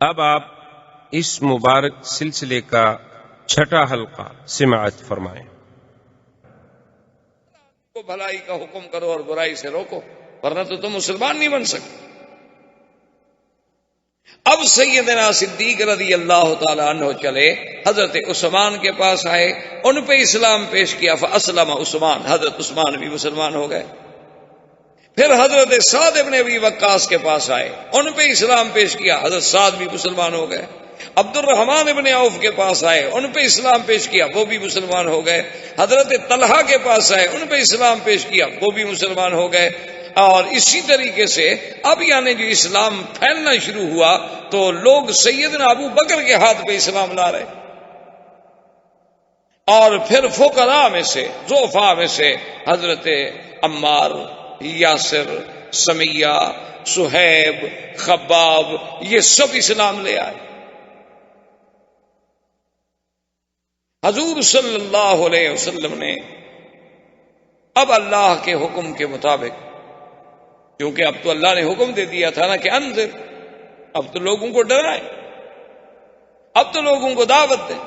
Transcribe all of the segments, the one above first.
اب آپ اس مبارک سلسلے کا چھٹا حلقہ سماعت فرمائیں۔ کو بھلائی کا حکم کرو اور برائی سے روکو، ورنہ تو تم مسلمان نہیں بن سکتے۔ اب سیدنا صدیق رضی اللہ تعالی عنہ چلے، حضرت عثمان کے پاس آئے، ان پہ اسلام پیش کیا، فاسلم عثمان، حضرت عثمان بھی مسلمان ہو گئے۔ پھر حضرت سعد ابن ابی وقاص کے پاس آئے، ان پہ اسلام پیش کیا، حضرت سعد بھی مسلمان ہو گئے۔ عبد الرحمن ابن عوف کے پاس آئے، ان پہ اسلام پیش کیا، وہ بھی مسلمان ہو گئے۔ حضرت طلحہ کے پاس آئے، ان پہ اسلام پیش کیا، وہ بھی مسلمان ہو گئے۔ اور اسی طریقے سے اب یعنی جو اسلام پھیلنا شروع ہوا تو لوگ سیدنا ابو بکر کے ہاتھ پہ اسلام لا رہے، اور پھر فقراء میں سے، ضعفاء میں سے حضرت عمار، یاسر، سمیہ، صہیب، خباب، یہ سب اسلام لے آئے۔ حضور صلی اللہ علیہ وسلم نے اب اللہ کے حکم کے مطابق، کیونکہ اب تو اللہ نے حکم دے دیا تھا نا کہ انذر، اب تو لوگوں کو ڈرائیں، اب تو لوگوں کو دعوت دیں،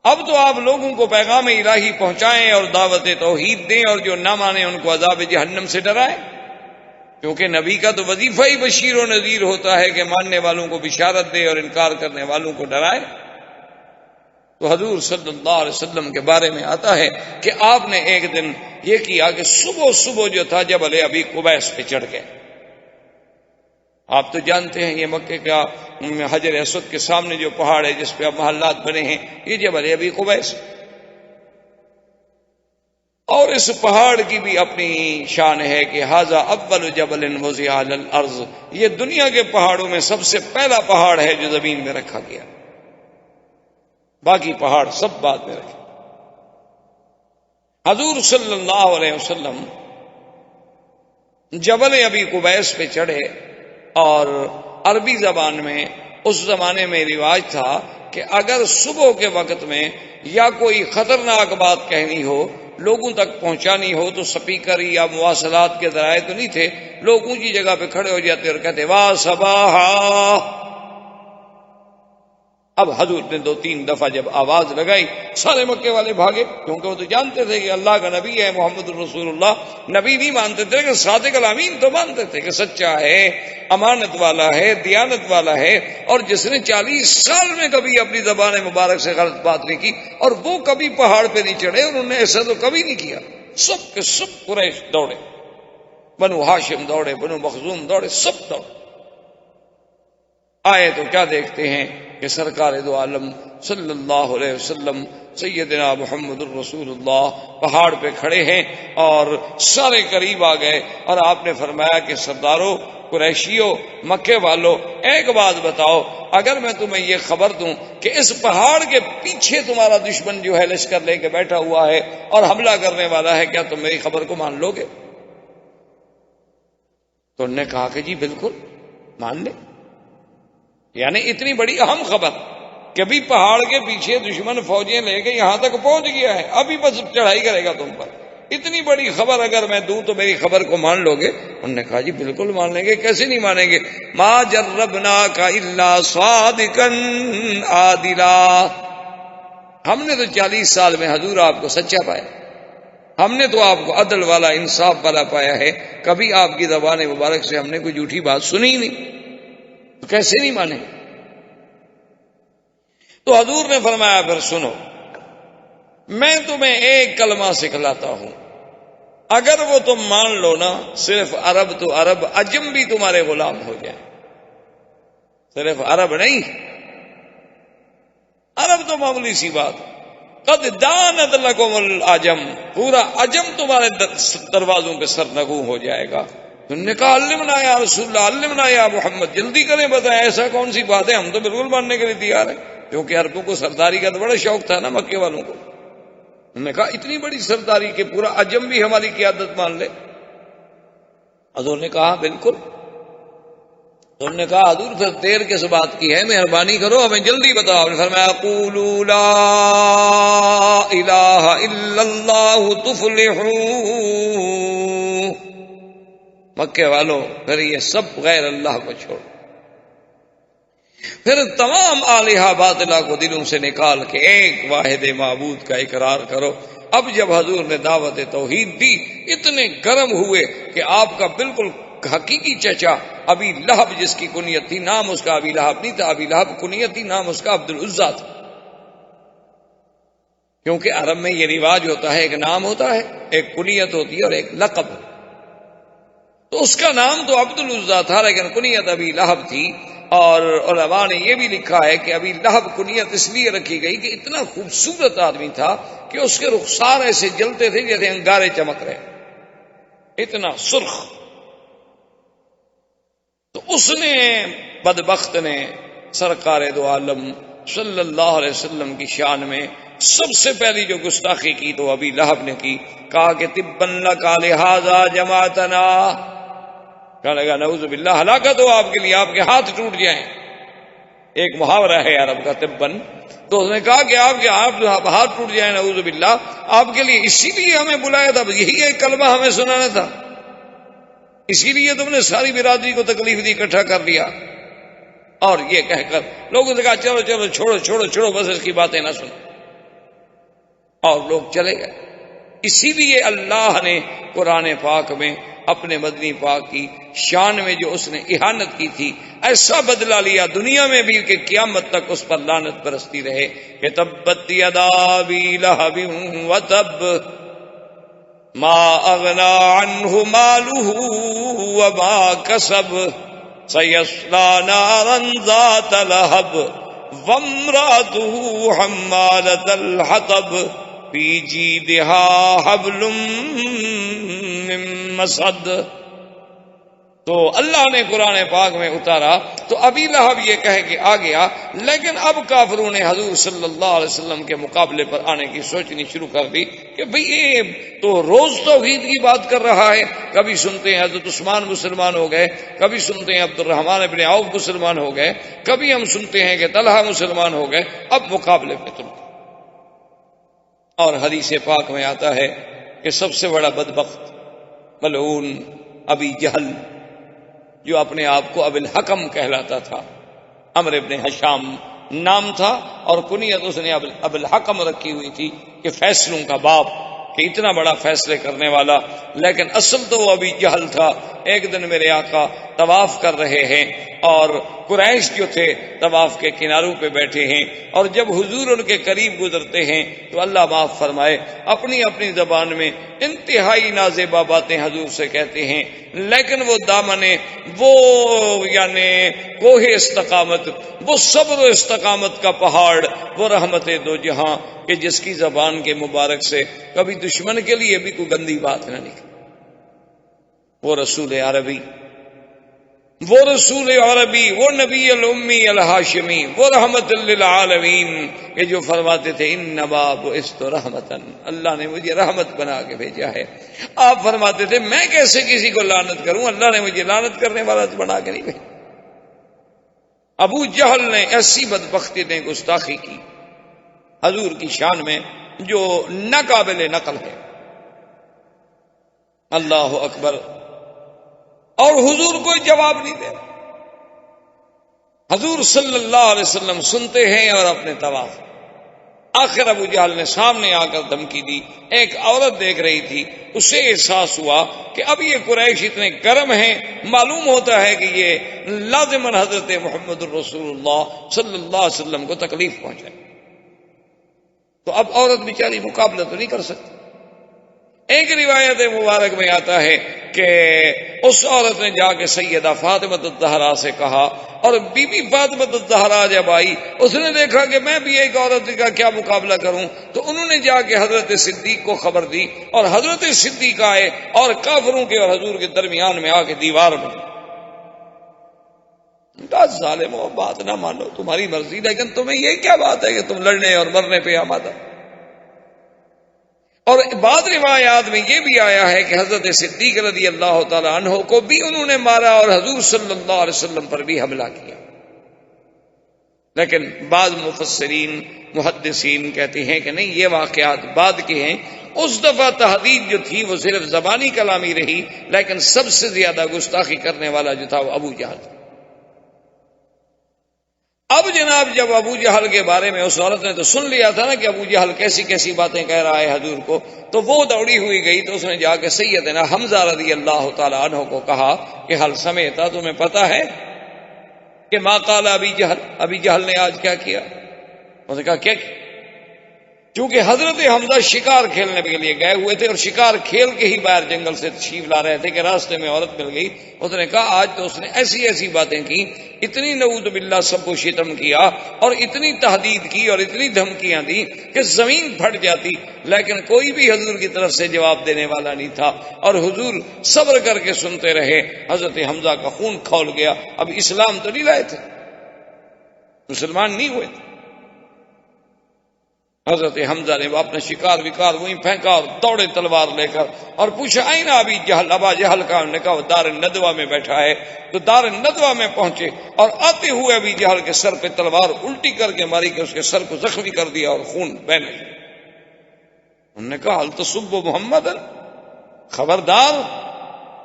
اب تو آپ لوگوں کو پیغام الہی پہنچائیں اور دعوت توحید دیں، اور جو نہ مانے ان کو عذاب جہنم سے ڈرائیں، کیونکہ نبی کا تو وظیفہ ہی بشیر و نذیر ہوتا ہے کہ ماننے والوں کو بشارت دے اور انکار کرنے والوں کو ڈرائے۔ تو حضور صلی اللہ علیہ وسلم کے بارے میں آتا ہے کہ آپ نے ایک دن یہ کیا کہ صبح صبح جو تھا جبل ابی قبیس پہ چڑھ گئے۔ آپ تو جانتے ہیں یہ مکے کا حجر اسود کے سامنے جو پہاڑ ہے جس پہ اب محلات بنے ہیں، یہ جبل ابی قبیس، اور اس پہاڑ کی بھی اپنی شان ہے کہ ھذا اول جبل وضع علی الارض، یہ دنیا کے پہاڑوں میں سب سے پہلا پہاڑ ہے جو زمین میں رکھا گیا، باقی پہاڑ سب بعد میں رکھے۔ حضور صلی اللہ علیہ وسلم جبل ابی قبیس پہ چڑھے، اور عربی زبان میں اس زمانے میں رواج تھا کہ اگر صبح کے وقت میں یا کوئی خطرناک بات کہنی ہو، لوگوں تک پہنچانی ہو، تو سپیکر یا مواصلات کے ذرائع تو نہیں تھے، لوگ اونچی جگہ پہ کھڑے ہو جاتے اور کہتے واہ صباحا۔ اب حضور نے 2-3 دفعہ جب آواز لگائی، سارے مکے والے بھاگے، کیونکہ وہ تو جانتے تھے کہ اللہ کا نبی ہے محمد الرسول اللہ۔ نبی نہیں مانتے تھے کہ صادق الامین تو مانتے تھے کہ سچا ہے، امانت والا ہے، دیانت والا ہے، اور جس نے 40 سال میں کبھی اپنی زبان مبارک سے غلط بات نہیں کی، اور وہ کبھی پہاڑ پہ نہیں چڑھے، اور انہوں نے ایسا تو کبھی نہیں کیا۔ سب کے سب قریش دوڑے، بنو ہاشم دوڑے، بنو مخزوم دوڑے، سب دوڑے۔ آئے تو کیا دیکھتے ہیں کہ سرکار دو عالم صلی اللہ علیہ وسلم سیدنا محمد الرسول اللہ پہاڑ پہ کھڑے ہیں، اور سارے قریب آ گئے، اور آپ نے فرمایا کہ سرداروں، قریشیوں، مکے والوں، ایک بات بتاؤ، اگر میں تمہیں یہ خبر دوں کہ اس پہاڑ کے پیچھے تمہارا دشمن جو ہے لشکر لے کے بیٹھا ہوا ہے اور حملہ کرنے والا ہے، کیا تم میری خبر کو مان لو گے؟ تو انہوں نے کہا کہ جی بالکل مان لیں۔ یعنی اتنی بڑی اہم خبر کہ بھی پہاڑ کے پیچھے دشمن فوجیں لے کے یہاں تک پہنچ گیا ہے، ابھی بس چڑھائی کرے گا تم پر، اتنی بڑی خبر اگر میں دوں تو میری خبر کو مان لو گے؟ انہوں نے کہا جی بالکل مان لیں گے، کیسے نہیں مانیں گے؟ ما جربناک الا صادقا عادلا، ہم نے تو 40 سال میں حضور آپ کو سچا پایا، ہم نے تو آپ کو عدل والا، انصاف والا پایا ہے، کبھی آپ کی زبان مبارک سے ہم نے کوئی جھوٹی بات سنی ہی نہیں، تو کیسے نہیں مانے؟ تو حضور نے فرمایا پھر سنو، میں تمہیں ایک کلمہ سکھلاتا ہوں، اگر وہ تم مان لو نا، صرف عرب تو عرب، عجم بھی تمہارے غلام ہو جائیں، صرف عرب نہیں، عرب تو معمولی سی بات، قد دانت لکم العجم، پورا عجم تمہارے دروازوں پہ سرنگوں ہو جائے گا۔ انہوں نے کہا علمنا یا رسول اللہ، علمنا یا محمد، جلدی کریں بتائیں ایسا کون سی بات ہے، ہم تو بالکل ماننے کے لیے تیار ہیں، کیونکہ عربوں کو سرداری کا تو بڑا شوق تھا نا مکے والوں کو۔ انہوں نے کہا اتنی بڑی سرداری کہ پورا عجم بھی ہماری قیادت مان لے؟ حضور نے کہا بالکل۔ تو انہوں نے کہا حضور پھر دیر کس بات کی ہے، مہربانی کرو ہمیں جلدی بتاؤ۔ آپ نے فرمایا قولوا لا الہ الا اللہ تفلحوا، مکے والوں پھر یہ سب غیر اللہ کو چھوڑ، پھر تمام آلہہ باطلہ کو دلوں سے نکال کے ایک واحد معبود کا اقرار کرو۔ اب جب حضور نے دعوت توحید دی، اتنے گرم ہوئے کہ آپ کا بالکل حقیقی چچا ابی لہب، جس کی کنیت تھی، نام اس کا ابی لہب نہیں تھا، ابی لہب کنیت تھی، نام اس کا عبد العزیٰ تھا، کیونکہ عرب میں یہ رواج ہوتا ہے، ایک نام ہوتا ہے، ایک کنیت ہوتی ہے اور ایک لقب۔ تو اس کا نام تو عبد العزیٰ تھا لیکن کنیت ابی لہب تھی، اور علماء نے یہ بھی لکھا ہے کہ ابی لہب کنیت اس لیے رکھی گئی کہ اتنا خوبصورت آدمی تھا کہ اس کے رخسار ایسے جلتے تھے جیسے انگارے چمک رہے، اتنا سرخ۔ تو اس نے، بدبخت نے، سرکار دو عالم صلی اللہ علیہ وسلم کی شان میں سب سے پہلی جو گستاخی کی تو ابی لہب نے کی، کہا کہ تبا لک لہذا جماعتنا، کہنے لگا نعوذ باللہ، ہلاکت ہو آپ کے لیے، آپ کے ہاتھ ٹوٹ جائیں۔ ایک محاورہ ہے عرب کا تبن، تو اس نے کہا کہ آپ کے ہاتھ ٹوٹ جائیں، نعوذ باللہ، آپ کے لیے اسی لیے ہمیں بلایا تھا، یہی ایک کلمہ ہمیں سنانا تھا، اسی لیے تم نے ساری برادری کو تکلیف دی، اکٹھا کر لیا۔ اور یہ کہہ کر لوگوں سے کہا چلو چلو چھوڑو چھوڑو چھوڑو، بس اس کی باتیں نہ سنو، اور لوگ چلے گئے۔ اسی لیے اللہ نے قرآن پاک میں اپنے مدنی پاک کی شان میں جو اس نے اہانت کی تھی، ایسا بدلہ لیا دنیا میں بھی کہ قیامت تک اس پر لعنت برستی رہے کہ تبت یدا ابی لہب وتب ما اغنی عنہ مالہ وما کسب سیصلی نارا ذات لہب وامرأتہ حمالۃ الحطب فی جیدہا حبل من مسد۔ تو اللہ نے قرآن پاک میں اتارا تو ابی لہب یہ کہہ کے آ گیا، لیکن اب کافروں نے حضور صلی اللہ علیہ وسلم کے مقابلے پر آنے کی سوچنی شروع کر دی کہ بھئی یہ تو روز توحید کی بات کر رہا ہے، کبھی سنتے ہیں حضرت عثمان مسلمان ہو گئے، کبھی سنتے ہیں عبد الرحمن ابن عوف مسلمان ہو گئے، کبھی ہم سنتے ہیں کہ طلحہ مسلمان ہو گئے، اب مقابلے پہ تم۔ اور حدیث پاک میں آتا ہے کہ سب سے بڑا بدبخت ملعون ابی جہل، جو اپنے آپ کو ابی الحکم کہلاتا تھا، عمرو ابن حشام نام تھا اور کنیت اس نے ابی الحکم رکھی ہوئی تھی کہ فیصلوں کا باپ، کہ اتنا بڑا فیصلے کرنے والا، لیکن اصل تو وہ ابی جہل تھا۔ ایک دن میرے آقا طواف کر رہے ہیں اور قریش جو تھے طواف کے کناروں پہ بیٹھے ہیں، اور جب حضور ان کے قریب گزرتے ہیں تو اللہ معاف فرمائے اپنی اپنی زبان میں انتہائی نازیبا باتیں حضور سے کہتے ہیں، لیکن وہ دامن، وہ یعنی کوہ استقامت، وہ صبر و استقامت کا پہاڑ، وہ رحمت دو جہاں، کہ جس کی زبان کے مبارک سے کبھی دشمن کے لیے بھی کوئی گندی بات نہ نکلی۔ وہ رسول عربی، وہ رسول عربی، وہ نبی الامی الہاشمی، وہ رحمت للعالمین، کہ جو فرماتے تھے انما بعثت رحمتا، اللہ نے مجھے رحمت بنا کے بھیجا ہے۔ آپ فرماتے تھے میں کیسے کسی کو لعنت کروں، اللہ نے مجھے لعنت کرنے والا بنا کے نہیں بھیجا۔ ابو جہل نے ایسی بدبختی نے گستاخی کی حضور کی شان میں جو ناقابل نقل ہے۔ اللہ اکبر، اور حضور کوئی جواب نہیں دے۔ حضور صلی اللہ علیہ وسلم سنتے ہیں اور اپنے طواف۔ آخر ابو جہل نے سامنے آ کر دھمکی دی، ایک عورت دیکھ رہی تھی، اسے احساس ہوا کہ اب یہ قریش اتنے گرم ہیں، معلوم ہوتا ہے کہ یہ لازماً حضرت محمد الرسول اللہ صلی اللہ علیہ وسلم کو تکلیف پہنچائے۔ تو اب عورت بیچاری مقابلہ تو نہیں کر سکتی۔ ایک روایت مبارک میں آتا ہے کہ اس عورت نے جا کے سیدہ فاطمہ الزہرا سے کہا، اور بی بی فاطمہ الزہرا جب آئی اس نے دیکھا کہ میں بھی ایک عورت کا کیا مقابلہ کروں، تو انہوں نے جا کے حضرت صدیق کو خبر دی، اور حضرت صدیق آئے اور کافروں کے اور حضور کے درمیان میں آ کے دیوار میں۔ ظالمو، بات نہ مانو، تمہاری مرضی، لیکن تمہیں یہ کیا بات ہے کہ تم لڑنے اور مرنے پہ آمادہ۔ اور بعض روایات میں یہ بھی آیا ہے کہ حضرت صدیق رضی اللہ تعالی عنہ کو بھی انہوں نے مارا اور حضور صلی اللہ علیہ وسلم پر بھی حملہ کیا۔ لیکن بعض مفسرین محدثین کہتے ہیں کہ نہیں، یہ واقعات بعد کے ہیں۔ اس دفعہ تحدید جو تھی وہ صرف زبانی کلامی رہی، لیکن سب سے زیادہ گستاخی کرنے والا جو تھا وہ ابو جہل۔ اب جناب جب ابو جہل کے بارے میں اس عورت نے تو سن لیا تھا نا کہ ابو جہل کیسی کیسی باتیں کہہ رہا ہے حضور کو، تو وہ دوڑی ہوئی گئی تو اس نے جا کے سیدنا حمزہ رضی اللہ تعالی عنہ کو کہا کہ حل سمیتا، تمہیں پتا ہے کہ ما قال ابی جہل نے آج کیا کیا؟ اس نے کہا کیا؟ چونکہ حضرت حمزہ شکار کھیلنے کے لیے گئے ہوئے تھے اور شکار کھیل کے ہی باہر جنگل سے تشریف لا رہے تھے کہ راستے میں عورت مل گئی. اس نے کہا آج تو اس نے ایسی ایسی باتیں کی، اتنی نعوذ باللہ سب کو شتم کیا اور اتنی تحدید کی اور اتنی دھمکیاں دی کہ زمین پھٹ جاتی، لیکن کوئی بھی حضور کی طرف سے جواب دینے والا نہیں تھا اور حضور صبر کر کے سنتے رہے. حضرت حمزہ کا خون کھول گیا. اب اسلام تو نہیں لائے تھے، مسلمان نہیں ہوئے تھے. حضرت حمزہ نے اپنا شکار وکار وہیں پھینکا اور دوڑے تلوار لے کر اور پوچھا آئین ابی جہل، ابا جہل کا. انہوں نے کہا وہ دار الندوہ میں بیٹھا ہے. تو دار الندوہ میں پہنچے اور آتے ہوئے ابی جہل کے سر پہ تلوار الٹی کر کے ماری کہ اس کے سر کو زخمی کر دیا اور خون بہنے. انہوں نے کہا حل تسب محمد، خبردار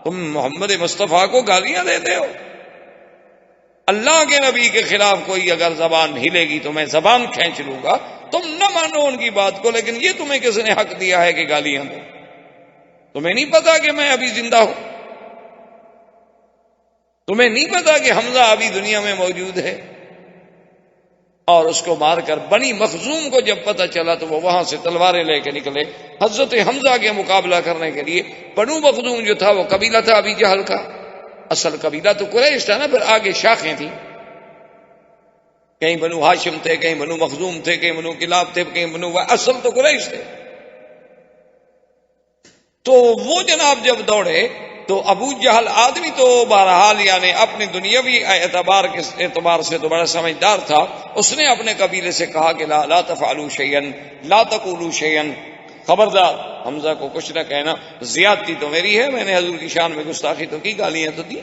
تم محمد مصطفیٰ کو گالیاں دیتے ہو. اللہ کے نبی کے خلاف کوئی اگر زبان ہلے گی تو میں زبان کھینچ لوں گا. تم نہ مانو ان کی بات کو، لیکن یہ تمہیں کس نے حق دیا ہے کہ گالیاں دو؟ تمہیں نہیں پتا کہ میں ابھی زندہ ہوں؟ تمہیں نہیں پتا کہ حمزہ ابھی دنیا میں موجود ہے؟ اور اس کو مار کر بنی مخزوم کو جب پتہ چلا تو وہ وہاں سے تلواریں لے کے نکلے حضرت حمزہ کے مقابلہ کرنے کے لیے. بنو مخزوم جو تھا وہ قبیلہ تھا ابی جہل کا. اصل قبیلہ تو قریش تھا نا، پھر آگے شاخیں تھیں، کہیں بنو ہاشم تھے، کہیں بنو مخزوم تھے، کہیں بنو کلاب تھے، کہیں بنو، اصل تو قریش تھے. تو وہ جناب جب دوڑے تو ابو جہل آدمی تو بہرحال یعنی اپنے دنیاوی اعتبار سے تو بڑا سمجھدار تھا. اس نے اپنے قبیلے سے کہا کہ لا تفعلوا شیئا لا تقولوا شیئا، خبردار حمزہ کو کچھ نہ کہنا، زیادتی تو میری ہے، میں نے حضور کی شان میں گستاخی تو کی، گالیاں تو دی.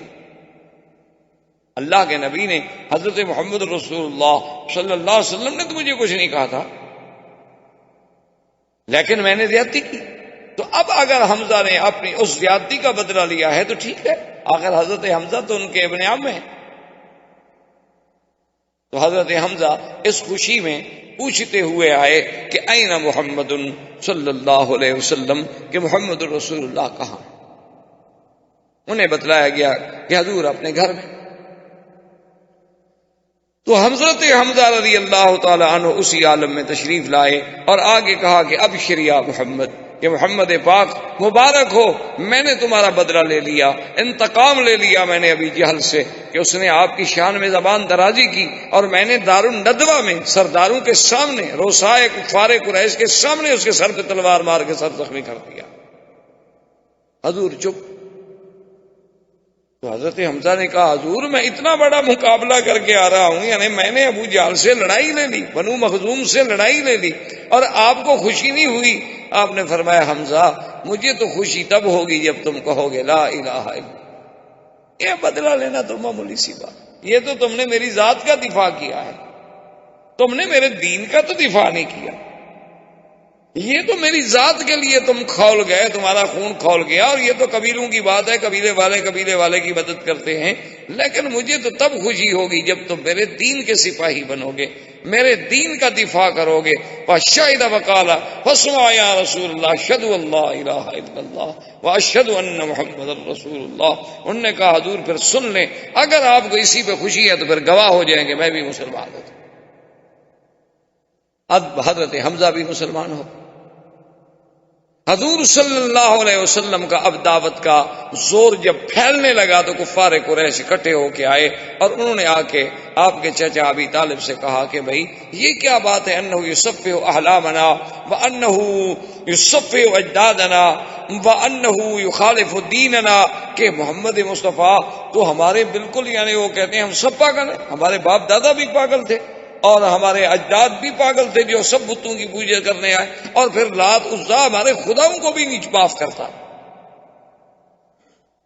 اللہ کے نبی نے، حضرت محمد رسول اللہ صلی اللہ علیہ وسلم نے تو مجھے کچھ نہیں کہا تھا، لیکن میں نے زیادتی کی. تو اب اگر حمزہ نے اپنی اس زیادتی کا بدلہ لیا ہے تو ٹھیک ہے، آخر حضرت حمزہ تو ان کے ابن عم ہیں. تو حضرت حمزہ اس خوشی میں پوچھتے ہوئے آئے کہ این محمد صلی اللہ علیہ وسلم، کہ محمد رسول اللہ کہاں؟ انہیں بتلایا گیا کہ حضور اپنے گھر میں. تو حضرت حمزہ رضی اللہ تعالی عنہ اسی عالم میں تشریف لائے اور آگے کہا کہ ابشر یا محمد، کہ محمد پاک مبارک ہو، میں نے تمہارا بدلہ لے لیا، انتقام لے لیا میں نے ابی جہل سے کہ اس نے آپ کی شان میں زبان درازی کی، اور میں نے دار الندوہ میں سرداروں کے سامنے، روسائے کفار قریش کے سامنے اس کے سر پہ تلوار مار کے سر زخمی کر دیا. حضور چپ. تو حضرت حمزہ نے کہا حضور میں اتنا بڑا مقابلہ کر کے آ رہا ہوں، یعنی میں نے ابو جہل سے لڑائی لے لی، بنو مخزوم سے لڑائی لے لی، اور آپ کو خوشی نہیں ہوئی. آپ نے فرمایا حمزہ مجھے تو خوشی تب ہوگی جب تم کہو گے لا الہ الا اللہ. یہ بدلہ لینا تو معمولی سی بات، یہ تو تم نے میری ذات کا دفاع کیا ہے، تم نے میرے دین کا تو دفاع نہیں کیا. یہ تو میری ذات کے لیے تم کھول گئے، تمہارا خون کھول گیا، اور یہ تو قبیلوں کی بات ہے، قبیلے والے کی مدد کرتے ہیں. لیکن مجھے تو تب خوشی ہوگی جب تم میرے دین کے سپاہی بنو گے، میرے دین کا دفاع کرو گے. وَشَهِدَ وَقَالَ فَاسْمَعْ يَا رَسُولَ اللَّهِ أَشْهَدُ أَن لَّا إِلَٰهَ إِلَّا اللَّهُ وَأَشْهَدُ أَنَّ مُحَمَّدًا رَّسُولُ اللَّهِ. انہوں نے کہا حضور پھر سن لیں، اگر آپ کو اسی پہ خوشی ہے تو پھر گواہ ہو جائیں گے میں بھی مسلمان ہوں. اب حضرت حمزہ بھی مسلمان ہو. حضور صلی اللہ علیہ وسلم کا اب دعوت کا زور جب پھیلنے لگا تو کفار قریش اکٹھے ہو کے آئے اور انہوں نے آ کے آپ کے چچا ابی طالب سے کہا کہ بھائی یہ کیا بات ہے، انہ یصفح احلامنا وانہ یصفح اجدادنا وانہ یخالف دیننا، کہ محمد مصطفیٰ تو ہمارے بالکل یعنی وہ کہتے ہیں ہم سب پاگل ہیں، ہمارے باپ دادا بھی پاگل تھے اور ہمارے اجداد بھی پاگل تھے جو سب بتوں کی پوجا کرنے آئے، اور پھر لات عزا ہمارے خداؤں کو بھی نہیں معاف کرتا،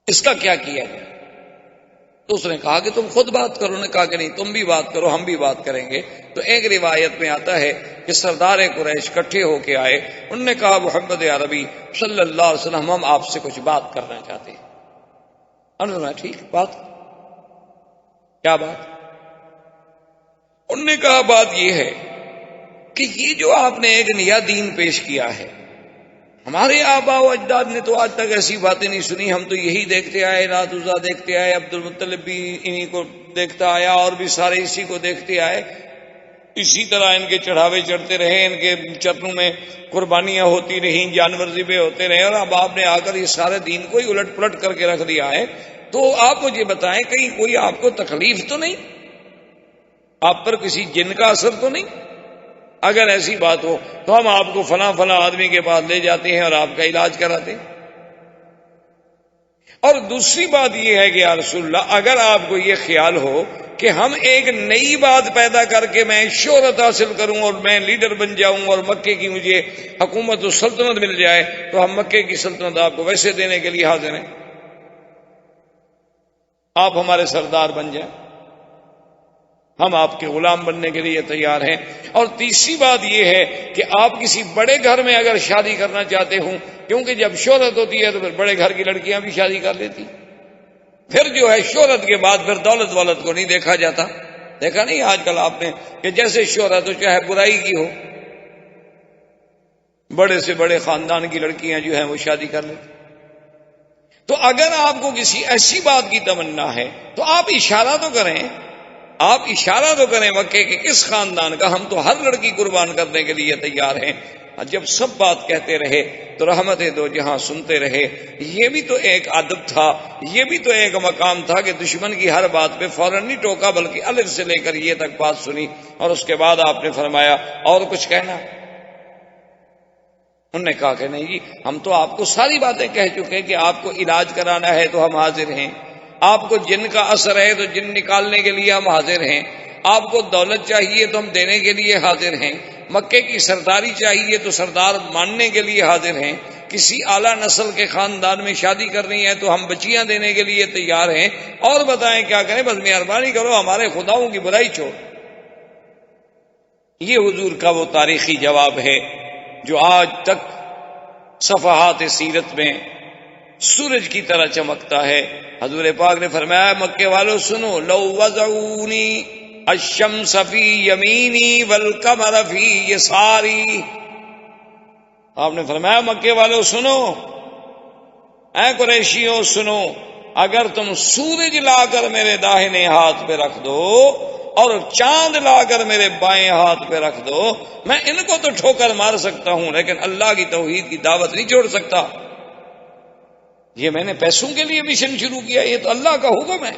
اس کا کیا کیا گیا؟ تو اس نے کہا کہ تم خود بات کرو. نے کہا کہ نہیں تم بھی بات کرو، ہم بھی بات کریں گے. تو ایک روایت میں آتا ہے کہ سردار قریش اکٹھے ہو کے آئے، انہوں نے کہا محمد عربی صلی اللہ علیہ وسلم ہم آپ سے کچھ بات کرنا چاہتے ہیں. انہوں نے ٹھیک بات، کیا بات؟ انہوں نے کہا بات یہ ہے کہ یہ جو آپ نے ایک نیا دین پیش کیا ہے، ہمارے آباء و اجداد نے تو آج تک ایسی باتیں نہیں سنی، ہم تو یہی دیکھتے آئے، لات عزیٰ دیکھتے آئے، عبد المطلب بھی انہی کو دیکھتا آیا، اور بھی سارے اسی کو دیکھتے آئے، اسی طرح ان کے چڑھاوے چڑھتے رہے، ان کے چرنوں میں قربانیاں ہوتی رہیں، جانور ذبح ہوتے رہے، اور اب آپ نے آ کر یہ سارے دین کو ہی الٹ پلٹ کر کے رکھ دیا ہے۔ تو آپ مجھے بتائیں، کہیں کوئی آپ کو تکلیف تو نہیں؟ آپ پر کسی جن کا اثر تو نہیں؟ اگر ایسی بات ہو تو ہم آپ کو فلاں فلاں آدمی کے پاس لے جاتے ہیں اور آپ کا علاج کراتے ہیں۔ اور دوسری بات یہ ہے کہ یا رسول اللہ، اگر آپ کو یہ خیال ہو کہ ہم ایک نئی بات پیدا کر کے میں شہرت حاصل کروں اور میں لیڈر بن جاؤں اور مکے کی مجھے حکومت و سلطنت مل جائے، تو ہم مکے کی سلطنت آپ کو ویسے دینے کے لیے حاضر ہیں، آپ ہمارے سردار بن جائیں، ہم آپ کے غلام بننے کے لیے تیار ہیں۔ اور تیسری بات یہ ہے کہ آپ کسی بڑے گھر میں اگر شادی کرنا چاہتے ہوں، کیونکہ جب شہرت ہوتی ہے تو پھر بڑے گھر کی لڑکیاں بھی شادی کر لیتی، پھر جو ہے شہرت کے بعد پھر دولت والت کو نہیں دیکھا جاتا۔ دیکھا نہیں آج کل آپ نے کہ جیسے شہرت ہو چاہے برائی کی ہو، بڑے سے بڑے خاندان کی لڑکیاں جو ہیں وہ شادی کر لیتی۔ تو اگر آپ کو کسی ایسی بات کی تمنا ہے تو آپ اشارہ تو کریں، آپ اشارہ تو کریں مکے کے کس خاندان کا، ہم تو ہر لڑکی قربان کرنے کے لیے تیار ہیں۔ جب سب بات کہتے رہے تو رحمت دو جہاں سنتے رہے۔ یہ بھی تو ایک ادب تھا، یہ بھی تو ایک مقام تھا کہ دشمن کی ہر بات پہ فوراً نہیں ٹوکا، بلکہ الف سے لے کر یہ تک بات سنی، اور اس کے بعد آپ نے فرمایا اور کچھ کہنا؟ انہوں نے کہا کہ نہیں جی، ہم تو آپ کو ساری باتیں کہہ چکے کہ آپ کو علاج کرانا ہے تو ہم حاضر ہیں، آپ کو جن کا اثر ہے تو جن نکالنے کے لیے ہم حاضر ہیں، آپ کو دولت چاہیے تو ہم دینے کے لیے حاضر ہیں، مکے کی سرداری چاہیے تو سردار ماننے کے لیے حاضر ہیں، کسی اعلیٰ نسل کے خاندان میں شادی کرنی ہے تو ہم بچیاں دینے کے لیے تیار ہیں، اور بتائیں کیا کریں، بس مہربانی کرو ہمارے خداؤں کی برائی چھوڑ۔ یہ حضور کا وہ تاریخی جواب ہے جو آج تک صفحات سیرت میں سورج کی طرح چمکتا ہے۔ حضور پاک نے فرمایا مکے والوں سنو، لو وضعونی الشمس فی یمینی والقمر فی یساری، آپ نے فرمایا مکے والوں سنو، اے قریشیوں سنو، اگر تم سورج لا کر میرے داہنے ہاتھ پہ رکھ دو اور چاند لا کر میرے بائیں ہاتھ پہ رکھ دو، میں ان کو تو ٹھوکر مار سکتا ہوں لیکن اللہ کی توحید کی دعوت نہیں چھوڑ سکتا۔ یہ میں نے پیسوں کے لیے مشن شروع کیا، یہ تو اللہ کا حکم ہے۔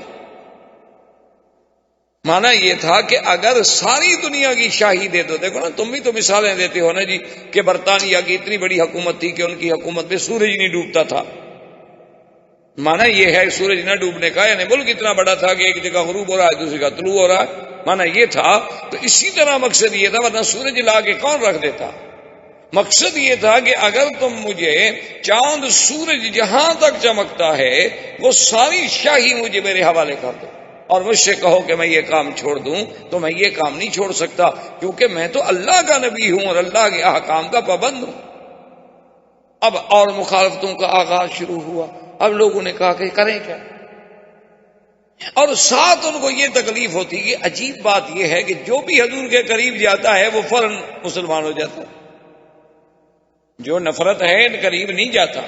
مانا یہ تھا کہ اگر ساری دنیا کی شاہی دے دو، دیکھو نا تم بھی تو مثالیں دیتے ہو نا جی کہ برطانیہ کی اتنی بڑی حکومت تھی کہ ان کی حکومت میں سورج نہیں ڈوبتا تھا، مانا یہ ہے سورج نہ ڈوبنے کا، یعنی ملک اتنا بڑا تھا کہ ایک جگہ غروب ہو رہا ہے دوسری کا طلوع ہو رہا ہے، مانا یہ تھا۔ تو اسی طرح مقصد یہ تھا، ورنہ سورج لا کے کون رکھ دیتا؟ مقصد یہ تھا کہ اگر تم مجھے چاند سورج جہاں تک چمکتا ہے وہ ساری شاہی مجھے میرے حوالے کر دو، اور مجھ سے کہو کہ میں یہ کام چھوڑ دوں تو میں یہ کام نہیں چھوڑ سکتا، کیونکہ میں تو اللہ کا نبی ہوں اور اللہ کے احکام کا پابند ہوں۔ اب اور مخالفتوں کا آغاز شروع ہوا۔ اب لوگوں نے کہا کہ کریں کیا، اور ساتھ ان کو یہ تکلیف ہوتی کہ عجیب بات یہ ہے کہ جو بھی حضور کے قریب جاتا ہے وہ فوراً مسلمان ہو جاتا ہے، جو نفرت ہے ان قریب نہیں جاتا،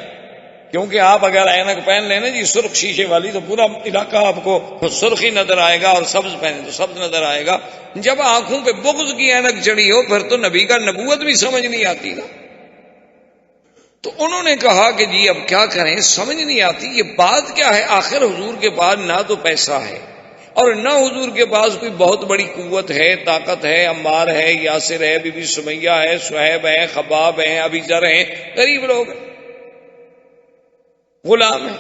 کیونکہ آپ اگر اینک پہن لینا جی سرخ شیشے والی تو پورا علاقہ آپ کو سرخی نظر آئے گا، اور سبز پہنے تو سبز نظر آئے گا۔ جب آنکھوں پہ بغض کی اینک چڑھی ہو پھر تو نبی کا نبوت بھی سمجھ نہیں آتی نا۔ تو انہوں نے کہا کہ جی اب کیا کریں، سمجھ نہیں آتی یہ بات کیا ہے، آخر حضور کے پاس نہ تو پیسہ ہے اور نہ حضور کے پاس کوئی بہت بڑی قوت ہے، طاقت ہے، عمار ہے، یاسر ہے، بی بی سمیہ ہے، صہیب ہے، خباب ہیں، ابی ذر ہیں، غریب لوگ ہیں، غلام ہیں۔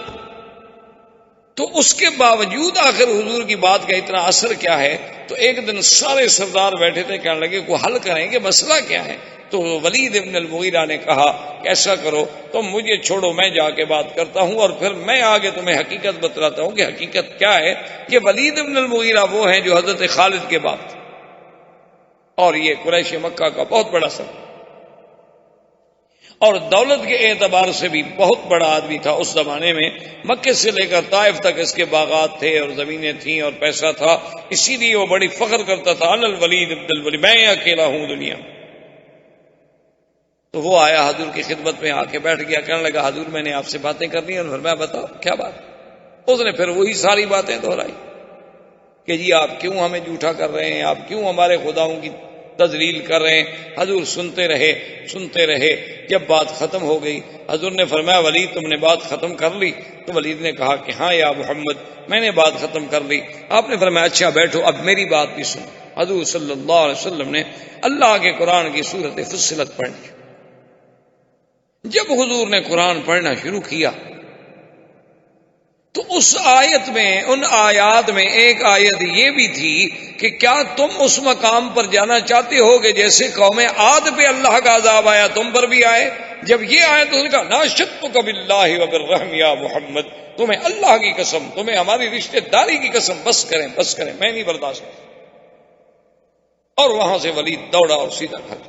تو اس کے باوجود آخر حضور کی بات کا اتنا اثر کیا ہے؟ تو ایک دن سارے سردار بیٹھے تھے، کہنے لگے کوئی حل کریں کہ مسئلہ کیا ہے؟ تو ولید ابن المغیرہ نے کہا کہ ایسا کرو تم مجھے چھوڑو، میں جا کے بات کرتا ہوں اور پھر میں آگے تمہیں حقیقت بتلاتا ہوں کہ حقیقت کیا ہے۔ یہ ولید ابن المغیرہ وہ ہیں جو حضرت خالد کے باپ تھے، اور یہ قریش مکہ کا بہت بڑا سر۔ اور دولت کے اعتبار سے بھی بہت بڑا آدمی تھا اس زمانے میں. مکے سے لے کر طائف تک اس کے باغات تھے اور زمینیں تھیں اور پیسہ تھا، اسی لیے وہ بڑی فخر کرتا تھا انا الولید ابن الولید، میں اکیلا ہوں دنیا میں. تو وہ آیا حضور کی خدمت میں، آ کے بیٹھ گیا، کہنے لگا حضور میں نے آپ سے باتیں کرنی ہیں. اور فرمایا بتاؤ کیا بات. اس نے پھر وہی ساری باتیں دہرائی کہ جی آپ کیوں ہمیں جھوٹا کر رہے ہیں، آپ کیوں ہمارے خداؤں کی تذلیل کر رہے ہیں. حضور سنتے رہے. جب بات ختم ہو گئی حضور نے فرمایا ولید تم نے بات ختم کر لی؟ تو ولید نے کہا کہ ہاں یا محمد میں نے بات ختم کر لی. آپ نے فرمایا اچھا بیٹھو اب میری بات بھی سنو. حضور صلی اللہ علیہ وسلم نے اللہ کے قرآن کی سورت فصلت پڑھی. جب حضور نے قرآن پڑھنا شروع کیا تو اس آیت میں، ان آیات میں ایک آیت یہ بھی تھی کہ کیا تم اس مقام پر جانا چاہتے ہو کہ جیسے قوم عاد پہ اللہ کا عذاب آیا تم پر بھی آئے. جب یہ آئے تو نے کہا ناشدتک باللہ وبالرحم یا محمد، تمہیں اللہ کی قسم، تمہیں ہماری رشتہ داری کی قسم، بس کریں میں نہیں برداشت. اور وہاں سے ولید دوڑا اور سیدھا گھر.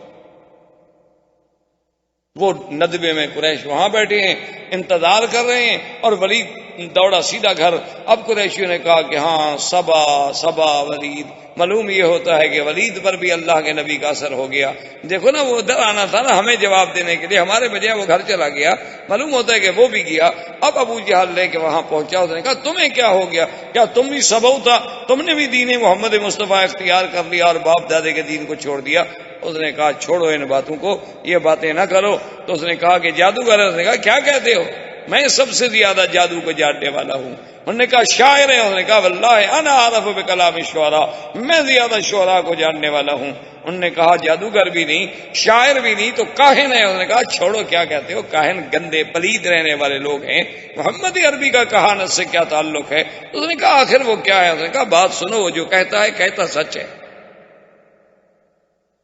وہ ندبے میں قریش وہاں بیٹھے ہیں انتظار کر رہے ہیں اور ولید دوڑا سیدھا گھر. اب قریشیوں نے کہا کہ ہاں صبا ولید. معلوم یہ ہوتا ہے کہ ولید پر بھی اللہ کے نبی کا اثر ہو گیا. دیکھو نا وہ ادھر آنا تھا نا ہمیں جواب دینے کے لیے، ہمارے بجائے وہ گھر چلا گیا. معلوم ہوتا ہے کہ وہ بھی گیا. اب ابو جہل لے کے وہاں پہنچا. اس نے کہا تمہیں کیا ہو گیا؟ کیا تم بھی سبو تھا؟ تم نے بھی دین محمد مصطفیٰ اختیار کر لیا اور باپ دادے کے دین کو چھوڑ دیا؟ اس نے کہا چھوڑو ان باتوں کو، یہ باتیں نہ کرو. تو اس نے کہا کہ جادوگر ہے. اس نے کہا کیا کہتے ہو؟ میں سب سے زیادہ جادو کو جاننے والا ہوں. انہوں نے کہا شاعر ہے. اس نے کہا واللہ انا اعرف بکلام الشعراء، میں زیادہ شعراء کو جاننے والا ہوں. انہوں نے کہا جادوگر بھی نہیں، شاعر بھی نہیں، تو کاہن ہے. انہوں نے کہا چھوڑو کیا کہتے ہو، کاہن گندے پلید رہنے والے لوگ ہیں، محمد عربی کا کہانت سے کیا تعلق ہے؟ اس نے کہا آخر وہ کیا ہے؟ اس نے کہا بات سنو، وہ جو کہتا ہے کہتا سچ ہے.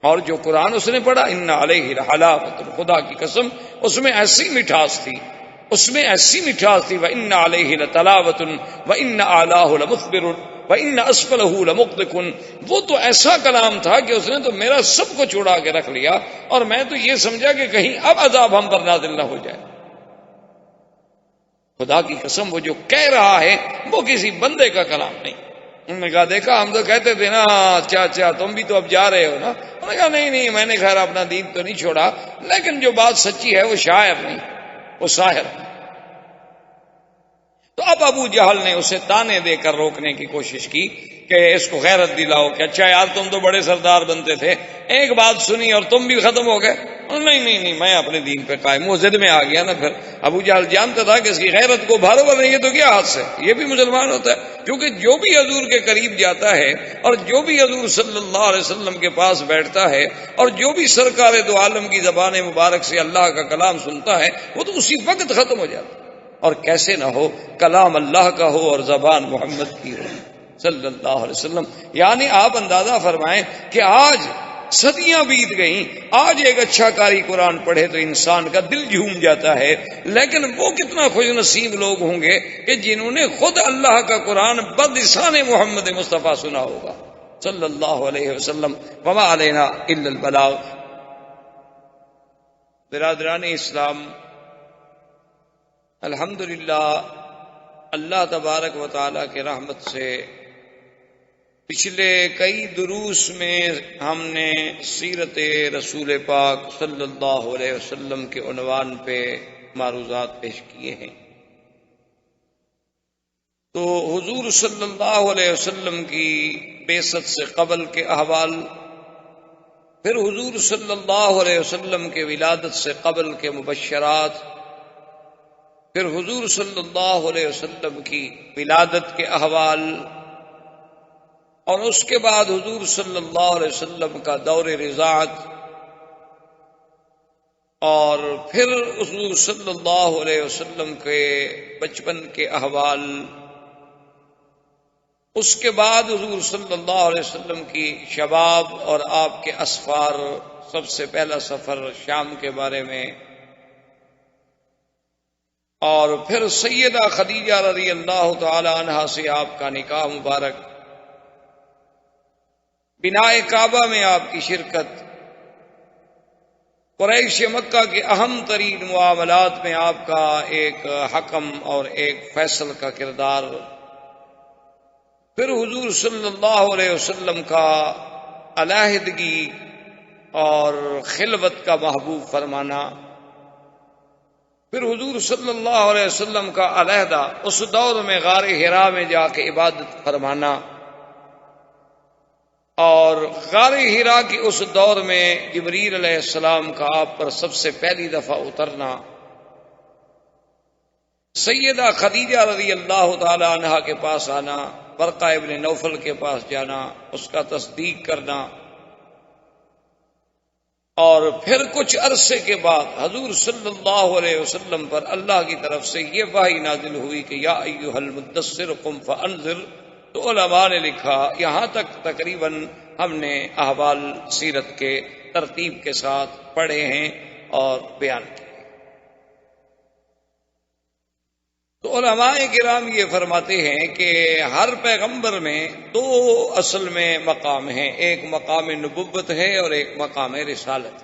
اور جو قرآن اس نے پڑھا ان علیہ لحلاوۃ، خدا کی قسم اس میں ایسی مٹھاس تھی، وَإِنَّ عَلَيْهِ لَتَلَاوَةٌ وَإِنَّ أَعْلَاهُ لَمُثْبِرٌ وَإِنَّ أَسْفَلَهُ لَمُغْدِقٌ. وہ تو ایسا کلام تھا کہ اس نے تو میرا سب کو چھوڑا کے رکھ لیا، اور میں تو یہ سمجھا کہ کہیں اب عذاب ہم پر نازل نہ ہو جائے. خدا کی قسم وہ جو کہہ رہا ہے وہ کسی بندے کا کلام نہیں. انہوں نے کہا دیکھا ہم تو کہتے تھے نا اچھا تم بھی تو اب جا رہے ہو نا. انہوں نے کہا نہیں میں نے خیر اپنا دین تو نہیں چھوڑا، لیکن جو بات سچی ہے وہ شاعر نہیں، وہ ساحر. تو اب ابو جہل نے اسے تانے دے کر روکنے کی کوشش کی کہ اس کو غیرت دلاؤ کہ اچھا یار تم تو بڑے سردار بنتے تھے، ایک بات سنی اور تم بھی ختم ہو گئے. نہیں میں اپنے دین پہ قائم. وہ ضد میں آ گیا نا. پھر ابو جہل جانتا تھا کہ اس کی غیرت کو بھارو بھر نہیں ہے تو کیا حد سے یہ بھی مسلمان ہوتا ہے. کیونکہ جو بھی حضور کے قریب جاتا ہے اور جو بھی حضور صلی اللہ علیہ وسلم کے پاس بیٹھتا ہے اور جو بھی سرکار دو عالم کی زبان مبارک سے اللہ کا کلام سنتا ہے وہ تو اسی وقت ختم ہو جاتا ہے. اور کیسے نہ ہو، کلام اللہ کا ہو اور زبان محمد کی ہو صلی اللہ علیہ وسلم. یعنی آپ اندازہ فرمائیں کہ آج صدیاں بیت گئیں، آج ایک اچھا قاری قرآن پڑھے تو انسان کا دل جھوم جاتا ہے. لیکن وہ کتنا خوش نصیب لوگ ہوں گے کہ جنہوں نے خود اللہ کا قرآن بلسان محمد مصطفیٰ سنا ہوگا صلی اللہ علیہ وسلم. وما علینا الا البلاغ. برادران اسلام، الحمدللہ اللہ تبارک و تعالی کے رحمت سے پچھلے کئی دروس میں ہم نے سیرت رسول پاک صلی اللہ علیہ وسلم کے عنوان پہ معروضات پیش کیے ہیں. تو حضور صلی اللہ علیہ وسلم کی بعثت سے قبل کے احوال، پھر حضور صلی اللہ علیہ وسلم کے ولادت سے قبل کے مبشرات، پھر حضور صلی اللہ علیہ وسلم کی ولادت کے احوال، اور اس کے بعد حضور صلی اللہ علیہ وسلم کا دور رضاعت، اور پھر حضور صلی اللہ علیہ وسلم کے بچپن کے احوال، اس کے بعد حضور صلی اللہ علیہ وسلم کی شباب اور آپ کے اسفار، سب سے پہلا سفر شام کے بارے میں، اور پھر سیدہ خدیجہ رضی اللہ تعالی عنہا سے آپ کا نکاح مبارک، بنائے کعبہ میں آپ کی شرکت، قریش مکہ کے اہم ترین معاملات میں آپ کا ایک حکم اور ایک فیصل کا کردار، پھر حضور صلی اللہ علیہ وسلم کا علیحدگی اور خلوت کا محبوب فرمانا، پھر حضور صلی اللہ علیہ وسلم کا علیحدہ اس دور میں غار حرا میں جا کے عبادت فرمانا، اور غار حرا کی اس دور میں جبریل علیہ السلام کا آپ پر سب سے پہلی دفعہ اترنا، سیدہ خدیجہ رضی اللہ تعالی عنہا کے پاس آنا، ورقہ ابن نوفل کے پاس جانا، اس کا تصدیق کرنا، اور پھر کچھ عرصے کے بعد حضور صلی اللہ علیہ وسلم پر اللہ کی طرف سے یہ وحی نازل ہوئی کہ یا ایھا المدثر قم فانذر۔ تو علماء نے لکھا یہاں تک تقریباً ہم نے احوال سیرت کے ترتیب کے ساتھ پڑھے ہیں اور بیان کیے۔ تو علماء کرام یہ فرماتے ہیں کہ ہر پیغمبر میں دو اصل میں مقام ہیں، ایک مقام نبوت ہے اور ایک مقام رسالت۔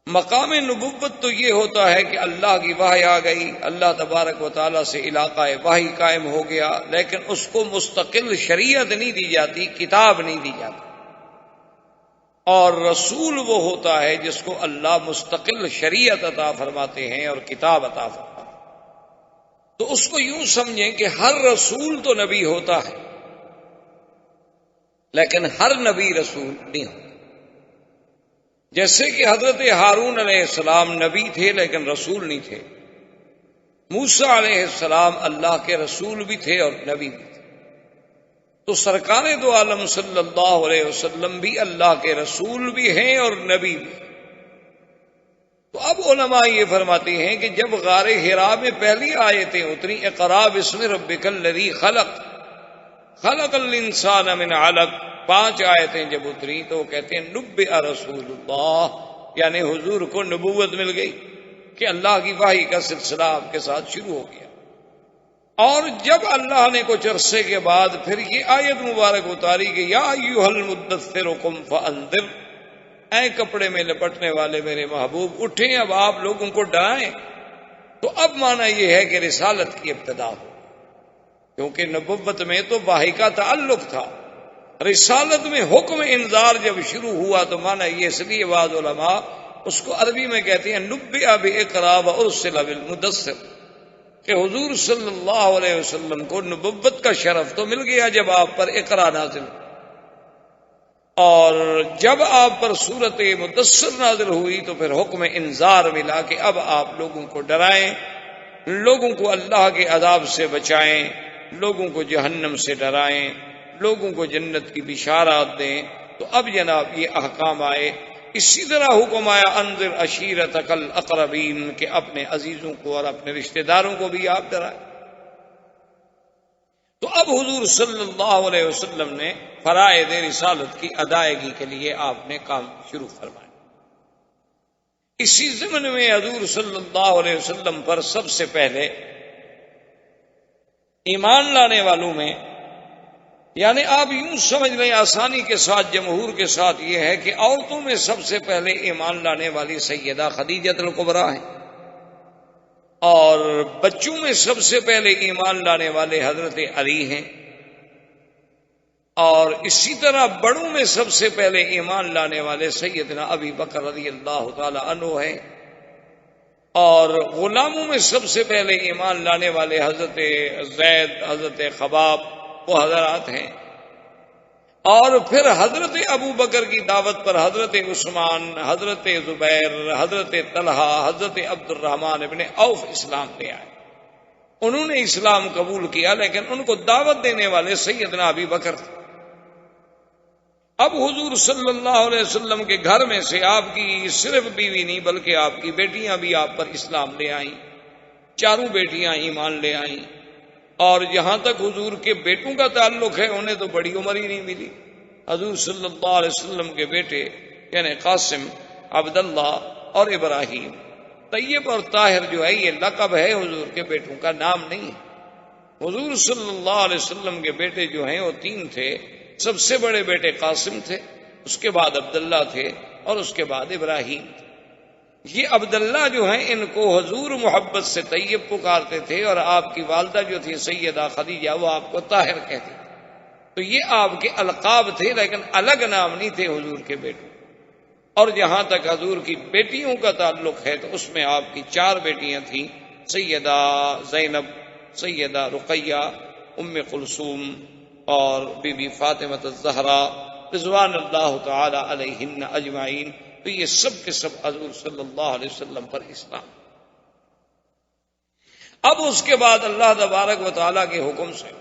مقام نبوت تو یہ ہوتا ہے کہ اللہ کی وحی آ گئی، اللہ تبارک و تعالیٰ سے علاقہ وحی قائم ہو گیا، لیکن اس کو مستقل شریعت نہیں دی جاتی، کتاب نہیں دی جاتی۔ اور رسول وہ ہوتا ہے جس کو اللہ مستقل شریعت عطا فرماتے ہیں اور کتاب عطا فرماتے ہیں۔ تو اس کو یوں سمجھیں کہ ہر رسول تو نبی ہوتا ہے، لیکن ہر نبی رسول نہیں ہوتا۔ جیسے کہ حضرت ہارون علیہ السلام نبی تھے لیکن رسول نہیں تھے، موسیٰ علیہ السلام اللہ کے رسول بھی تھے اور نبی بھی تھے، تو سرکار دو عالم صلی اللہ علیہ وسلم بھی اللہ کے رسول بھی ہیں اور نبی بھی۔ تو اب علماء یہ فرماتے ہیں کہ جب غار حرا میں پہلی آیتیں اتری، اقرا بسم ربک الذی خلق، خلق الانسان من علق، 5 آیتیں جب اتری تو وہ کہتے ہیں نبئ رسول اللہ، یعنی حضور کو نبوت مل گئی کہ اللہ کی وحی کا سلسلہ آپ کے ساتھ شروع ہو گیا۔ اور جب اللہ نے کچھ عرصے کے بعد پھر یہ آیت مبارک اتاری کہ یا ایھا المدثر قم فانذر، اے کپڑے میں لپٹنے والے میرے محبوب اٹھیں، اب آپ لوگوں کو ڈرائیں، تو اب معنی یہ ہے کہ رسالت کی ابتدا ہو، کیونکہ نبوت میں تو وحی کا تعلق تھا، رسالت میں حکم انذار جب شروع ہوا تو معنی یہ، اس لیے بعض علماء اس کو عربی میں کہتے ہیں نبئ باقرا وارسل بالمدثر، کہ حضور صلی اللہ علیہ وسلم کو نبوت کا شرف تو مل گیا جب آپ پر اقرا نازل، اور جب آپ پر سورت مدثر نازل ہوئی تو پھر حکم انذار ملا کہ اب آپ لوگوں کو ڈرائیں، لوگوں کو اللہ کے عذاب سے بچائیں، لوگوں کو جہنم سے ڈرائیں، لوگوں کو جنت کی بشارات دیں۔ تو اب جناب یہ احکام آئے۔ اسی طرح حکم آیا انذر عشیرتک الاقربین، کہ اپنے عزیزوں کو اور اپنے رشتہ داروں کو بھی آپ ڈرائیں۔ تو اب حضور صلی اللہ علیہ وسلم نے فرائض رسالت کی ادائیگی کے لیے آپ نے کام شروع فرمایا۔ اسی ضمن میں حضور صلی اللہ علیہ وسلم پر سب سے پہلے ایمان لانے والوں میں، یعنی آپ یوں سمجھ لیں آسانی کے ساتھ، جمہور کے ساتھ، یہ ہے کہ عورتوں میں سب سے پہلے ایمان لانے والی سیدہ خدیجہ الکبریٰ ہیں، اور بچوں میں سب سے پہلے ایمان لانے والے حضرت علی ہیں، اور اسی طرح بڑوں میں سب سے پہلے ایمان لانے والے سیدنا ابی بکر رضی اللہ تعالی عنہ ہیں، اور غلاموں میں سب سے پہلے ایمان لانے والے حضرت زید، حضرت خباب، وہ حضرات ہیں، اور پھر حضرت ابو بکر کی دعوت پر حضرت عثمان، حضرت زبیر، حضرت طلحہ، حضرت عبد الرحمن ابن عوف اسلام لے آئے۔ انہوں نے اسلام قبول کیا لیکن ان کو دعوت دینے والے سیدنا ابی بکر تھے۔ اب حضور صلی اللہ علیہ وسلم کے گھر میں سے آپ کی صرف بیوی نہیں بلکہ آپ کی بیٹیاں بھی آپ پر اسلام لے آئیں، 4 بیٹیاں ایمان لے آئیں، اور جہاں تک حضور کے بیٹوں کا تعلق ہے انہیں تو بڑی عمر ہی نہیں ملی۔ حضور صلی اللہ علیہ وسلم کے بیٹے یعنی قاسم، عبداللہ اور ابراہیم، طیب اور طاہر جو ہے یہ لقب ہے، حضور کے بیٹوں کا نام نہیں ہے۔ حضور صلی اللہ علیہ وسلم کے بیٹے جو ہیں وہ 3 تھے۔ سب سے بڑے بیٹے قاسم تھے، اس کے بعد عبداللہ تھے، اور اس کے بعد ابراہیم تھے۔ یہ عبداللہ جو ہیں ان کو حضور محبت سے طیب پکارتے تھے، اور آپ کی والدہ جو تھی سیدہ خدیجہ وہ آپ کو طاہر کہتی تھی۔ تو یہ آپ کے القاب تھے، لیکن الگ نام نہیں تھے حضور کے بیٹوں۔ اور جہاں تک حضور کی بیٹیوں کا تعلق ہے تو اس میں آپ کی 4 بیٹیاں تھیں، سیدہ زینب، سیدہ رقیہ، ام کلثوم اور بی بی فاطمہ الزہرا رضوان اللہ تعالی علیہن اجمعین۔ تو یہ سب کے سب حضور صلی اللہ علیہ وسلم پر اسلام۔ اب اس کے بعد اللہ تبارک و تعالیٰ کے حکم سے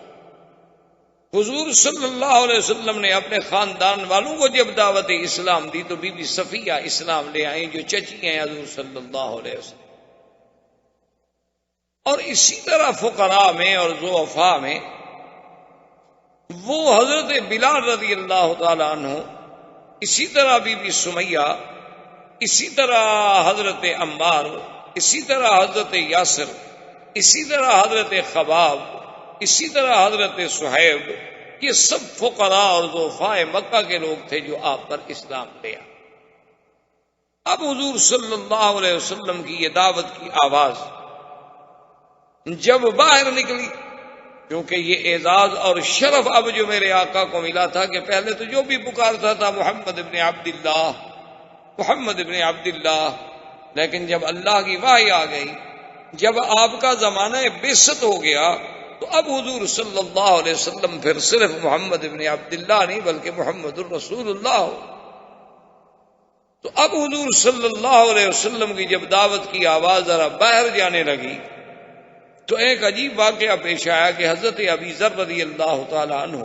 حضور صلی اللہ علیہ وسلم نے اپنے خاندان والوں کو جب دعوت اسلام دی تو بی بی صفیہ اسلام لے آئیں، جو چچی ہیں حضور صلی اللہ علیہ وسلم۔ اور اسی طرح فقراء میں اور ضعفاء میں وہ حضرت بلال رضی اللہ تعالی عنہ، اسی طرح بی بی سمیہ، اسی طرح حضرت عمار، اسی طرح حضرت یاسر، اسی طرح حضرت خباب، اسی طرح حضرت صہیب، یہ سب فقراء اور ضعفاء مکہ کے لوگ تھے جو آپ پر اسلام لے آئے۔ اب حضور صلی اللہ علیہ وسلم کی یہ دعوت کی آواز جب باہر نکلی، کیونکہ یہ اعزاز اور شرف اب جو میرے آقا کو ملا تھا کہ پہلے تو جو بھی پکارتا تھا محمد ابن عبداللہ، محمد ابن عبداللہ، لیکن جب اللہ کی وحی آ گئی، جب آپ کا زمانہ بعثت ہو گیا، تو اب حضور صلی اللہ علیہ وسلم پھر صرف محمد ابن عبداللہ نہیں بلکہ محمد الرسول اللہ ہو۔ تو اب حضور صلی اللہ علیہ وسلم کی جب دعوت کی آواز ذرا باہر جانے لگی تو ایک عجیب واقعہ پیش آیا کہ حضرت ابی ذر رضی اللہ تعالی عنہ،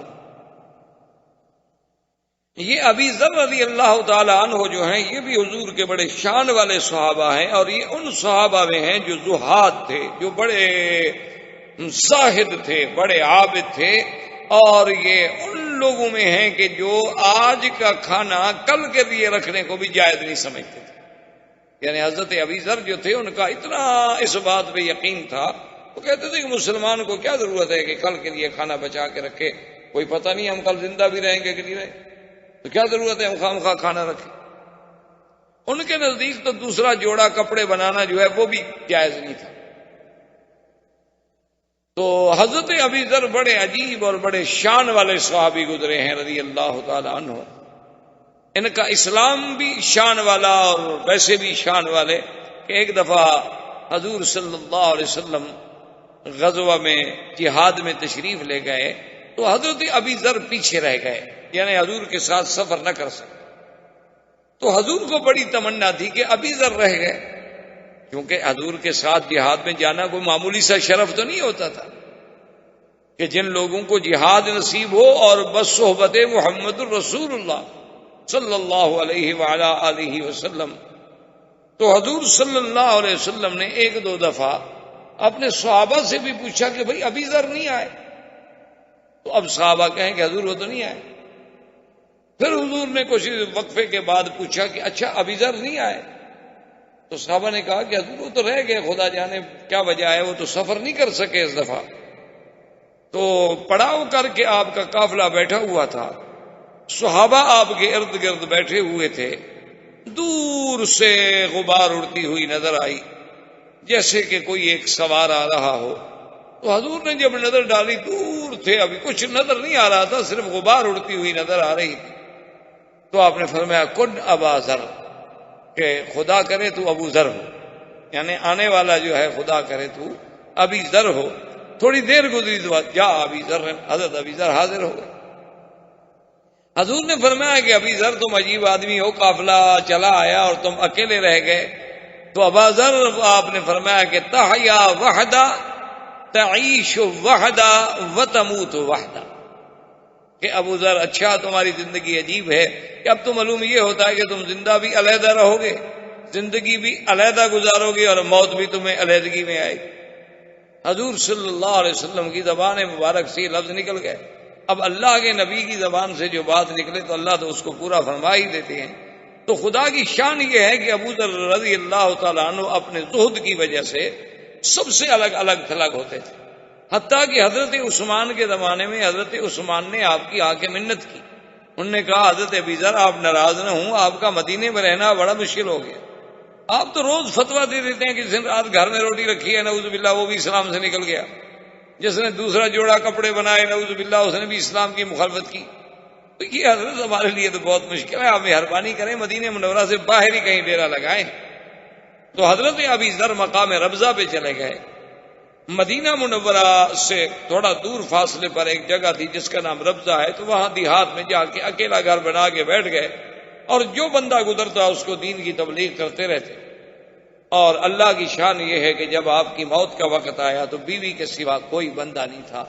یہ ابی ذر رضی اللہ تعالی عنہ جو ہیں یہ بھی حضور کے بڑے شان والے صحابہ ہیں، اور یہ ان صحابہ میں ہیں جو زہاد تھے، جو بڑے زاہد تھے، بڑے عابد تھے، اور یہ ان لوگوں میں ہیں کہ جو آج کا کھانا کل کے لیے رکھنے کو بھی جائز نہیں سمجھتے تھے۔ یعنی حضرت ابی ذر جو تھے ان کا اتنا اس بات پہ یقین تھا، وہ کہتے تھے کہ مسلمان کو کیا ضرورت ہے کہ کل کے لیے کھانا بچا کے رکھے، کوئی پتہ نہیں ہم کل زندہ بھی رہیں گے کہ نہیں رہیں، تو کیا ضرورت ہے ہم خواہ کھانا رکھیں۔ ان کے نزدیک تو دوسرا جوڑا کپڑے بنانا جو ہے وہ بھی جائز نہیں تھا۔ تو حضرت ابی ذر بڑے عجیب اور بڑے شان والے صحابی گزرے ہیں رضی اللہ تعالی عنہ۔ ان کا اسلام بھی شان والا اور ویسے بھی شان والے کہ ایک دفعہ حضور صلی اللہ علیہ وسلم غزوہ میں جہاد میں تشریف لے گئے تو حضرت ابی ذر پیچھے رہ گئے، یعنی حضور کے ساتھ سفر نہ کر سکے۔ تو حضور کو بڑی تمنا تھی کہ ابی ذر رہ گئے، کیونکہ حضور کے ساتھ جہاد میں جانا کوئی معمولی سا شرف تو نہیں ہوتا تھا کہ جن لوگوں کو جہاد نصیب ہو اور بس صحبت محمد الرسول اللہ صلی اللہ علیہ وعلا آلہ وسلم۔ تو حضور صلی اللہ علیہ وسلم نے 1-2 دفعہ اپنے صحابہ سے بھی پوچھا کہ بھئی ابی ذر نہیں آئے، تو اب صحابہ کہیں کہ حضور وہ تو نہیں آئے۔ پھر حضور نے کچھ وقفے کے بعد پوچھا کہ اچھا ابی ذر نہیں آئے، تو صحابہ نے کہا کہ حضور وہ تو رہ گئے، خدا جانے کیا وجہ ہے، وہ تو سفر نہیں کر سکے اس دفعہ۔ تو پڑاؤ کر کے آپ کا قافلہ بیٹھا ہوا تھا، صحابہ آپ کے ارد گرد بیٹھے ہوئے تھے، دور سے غبار اڑتی ہوئی نظر آئی جیسے کہ کوئی ایک سوار آ رہا ہو۔ تو حضور نے جب نظر ڈالی دور تھے، ابھی کچھ نظر نہیں آ رہا تھا، صرف غبار اڑتی ہوئی نظر آ رہی تھی۔ تو آپ نے فرمایا کن ابا ذر، کہ خدا کرے تو ابو ذر ہو، یعنی آنے والا جو ہے خدا کرے تو ابی ذر ہو۔ تھوڑی دیر گزری تو جا ابی ذر، حضرت ابی ذر حاضر ہو گئے۔ حضور نے فرمایا کہ ابی ذر تم عجیب آدمی ہو، قافلہ چلا آیا اور تم اکیلے رہ گئے۔ تو ابا ذر آپ نے فرمایا کہ تحیا وحدہ تعیش وحدہ وتموت وحدہ، کہ ابو ذر اچھا تمہاری زندگی عجیب ہے کہ اب تو معلوم یہ ہوتا ہے کہ تم زندہ بھی علیحدہ رہو گے، زندگی بھی علیحدہ گزارو گے، اور موت بھی تمہیں علیحدگی میں آئے گی۔ حضور صلی اللہ علیہ وسلم کی زبان مبارک سے یہ لفظ نکل گئے۔ اب اللہ کے نبی کی زبان سے جو بات نکلے تو اللہ تو اس کو پورا فرما ہی دیتے ہیں۔ تو خدا کی شان یہ ہے کہ ابو ذر رضی اللہ تعالیٰ عنہ اپنے زہد کی وجہ سے سب سے الگ الگ تھلگ ہوتے تھے، حتیٰ کہ حضرت عثمان کے زمانے میں حضرت عثمان نے آپ کی آ کے منت کی انہوں نے کہا حضرت ابی ذر آپ ناراض نہ ہوں، آپ کا مدینے میں رہنا بڑا مشکل ہو گیا، آپ تو روز فتویٰ دے دیتے ہیں کہ جس نے رات گھر میں روٹی رکھی ہے نعوذ باللہ وہ بھی اسلام سے نکل گیا، جس نے دوسرا جوڑا کپڑے بنائے نعوذ باللہ اس نے بھی اسلام کی مخالفت کی، تو یہ حضرت ہمارے لیے تو بہت مشکل ہے، آپ مہربانی کریں مدینہ منورہ سے باہر ہی کہیں ڈیرا لگائیں۔ تو حضرت ابی ذر مقام ربضہ پہ چلے گئے۔ مدینہ منورہ سے تھوڑا دور فاصلے پر ایک جگہ تھی جس کا نام ربضہ ہے، تو وہاں دیہات میں جا کے اکیلا گھر بنا کے بیٹھ گئے، اور جو بندہ گزرتا اس کو دین کی تبلیغ کرتے رہتے۔ اور اللہ کی شان یہ ہے کہ جب آپ کی موت کا وقت آیا تو بیوی کے سوا کوئی بندہ نہیں تھا،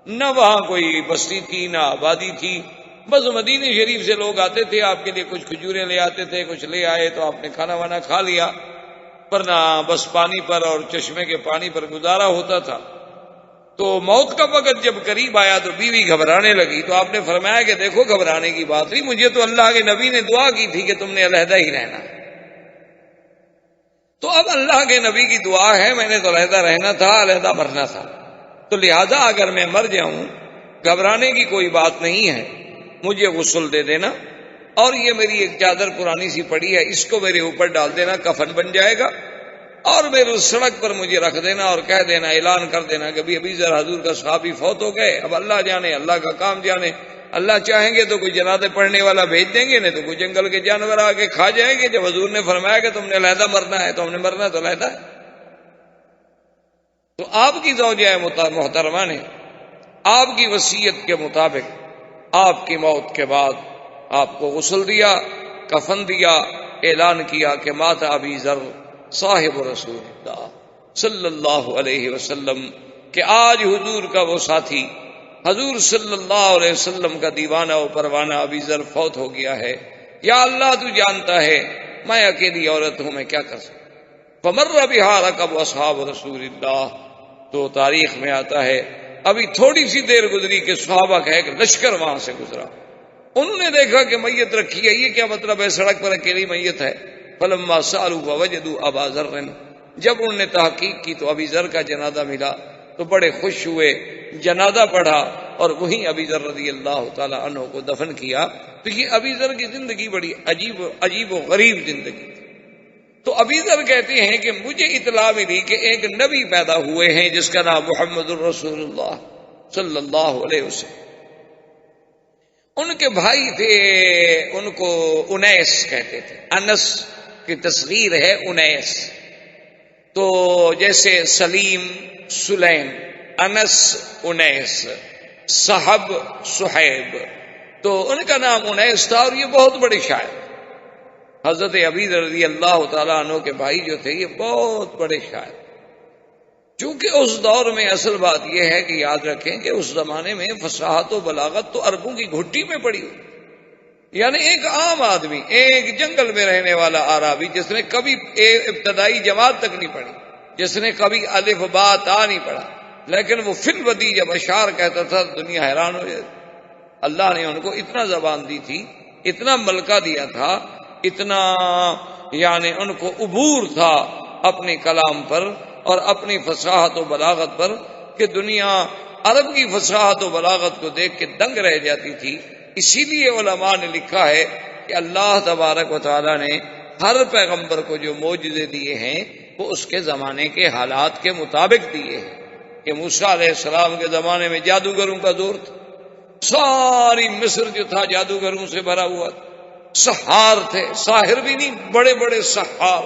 نہ وہاں کوئی بستی تھی نہ آبادی تھی، بس مدینہ شریف سے لوگ آتے تھے، آپ کے لیے کچھ کھجوریں لے آتے تھے، کچھ لے آئے تو آپ نے کھانا وانا کھا لیا، ورنہ بس پانی پر اور چشمے کے پانی پر گزارا ہوتا تھا۔ تو موت کا وقت جب قریب آیا تو بیوی گھبرانے لگی، تو آپ نے فرمایا کہ دیکھو گھبرانے کی بات نہیں، مجھے تو اللہ کے نبی نے دعا کی تھی کہ تم نے علیحدہ ہی رہنا، تو اب اللہ کے نبی کی دعا ہے، میں نے تو علیحدہ رہنا تھا، علیحدہ مرنا تھا، تو لہذا اگر میں مر جاؤں گھبرانے کی کوئی بات نہیں ہے، مجھے غسل دے دینا، اور یہ میری ایک چادر پرانی سی پڑی ہے اس کو میرے اوپر ڈال دینا، کفن بن جائے گا، اور میرے سڑک پر مجھے رکھ دینا اور کہہ دینا، اعلان کر دینا کہ ابھی ذرا حضور کا صحابی فوت ہو گئے، اب اللہ جانے، اللہ کا کام جانے، اللہ چاہیں گے تو کوئی جنازے پڑھنے والا بھیج دیں گے، نہیں تو کوئی جنگل کے جانور آ کے کھا جائیں گے، جب حضور نے فرمایا کہ تم نے علیحدہ مرنا ہے تو ہم نے مرنا تو علیحدہ ہے۔ تو آپ کی زوجہ محترمہ نے آپ کی وصیت کے مطابق آپ کی موت کے بعد آپ کو غسل دیا، کفن دیا، اعلان کیا کہ مات ابی ذر صاحب رسول اللہ صلی اللہ علیہ وسلم، کہ آج حضور کا وہ ساتھی، حضور صلی اللہ علیہ وسلم کا دیوانہ و پروانہ ابی ذر فوت ہو گیا ہے، یا اللہ تو جانتا ہے میں اکیلی عورت ہوں، میں کیا کر سکتا۔ فمر بہا رکب اصحاب رسول اللہ، تو تاریخ میں آتا ہے ابھی تھوڑی سی دیر گزری کہ صحابہ کا ایک لشکر وہاں سے گزرا، انہوں نے دیکھا کہ میت رکھی ہے، یہ کیا مطلب ہے، سڑک پر اکیلی میت ہے۔ فلما سالوا فوجدوا ابا ذر، جب انہوں نے تحقیق کی تو ابی ذر کا جنازہ ملا، تو بڑے خوش ہوئے، جنازہ پڑھا اور وہیں ابی ذر رضی اللہ تعالی عنہ کو دفن کیا۔ تو یہ ابی ذر کی زندگی بڑی عجیب و غریب زندگی تھی۔ تو ابی ذر کہتے ہیں کہ مجھے اطلاع ملی کہ ایک نبی پیدا ہوئے ہیں جس کا نام محمد الرسول اللہ صلی اللہ علیہ وسلم، ان کے بھائی تھے، ان کو انیس کہتے تھے، انس کی تصغیر ہے انیس، تو جیسے سلیم سلیم، انس انیس، صحب صحیب، تو ان کا نام انیس تھا، اور یہ بہت بڑے شاعر، حضرت ابی ذر رضی اللہ تعالیٰ عنہ کے بھائی جو تھے یہ بہت بڑے شاعر۔ چونکہ اس دور میں اصل بات یہ ہے کہ یاد رکھیں کہ اس زمانے میں فصاحت و بلاغت تو عربوں کی گھٹی میں پڑی ہوئی، یعنی ایک عام آدمی، ایک جنگل میں رہنے والا عربی جس نے کبھی ابتدائی جماعت تک نہیں پڑھی، جس نے کبھی الف با تا نہیں پڑھا، لیکن وہ فی الودی جب اشعار کہتا تھا دنیا حیران ہو جاتی۔ اللہ نے ان کو اتنا زبان دی تھی، اتنا ملکہ دیا تھا، اتنا یعنی ان کو عبور تھا اپنے کلام پر اور اپنی فصاحت و بلاغت پر، کہ دنیا عرب کی فصاحت و بلاغت کو دیکھ کے دنگ رہ جاتی تھی۔ اسی لیے علماء نے لکھا ہے کہ اللہ تبارک و تعالیٰ نے ہر پیغمبر کو جو معجزے دیے ہیں وہ اس کے زمانے کے حالات کے مطابق دیے ہیں۔ کہ موسیٰ علیہ السلام کے زمانے میں جادوگروں کا زور تھا، ساری مصر جو تھا جادوگروں سے بھرا ہوا تھا، سحار تھے، ساحر بھی نہیں، بڑے بڑے سحار،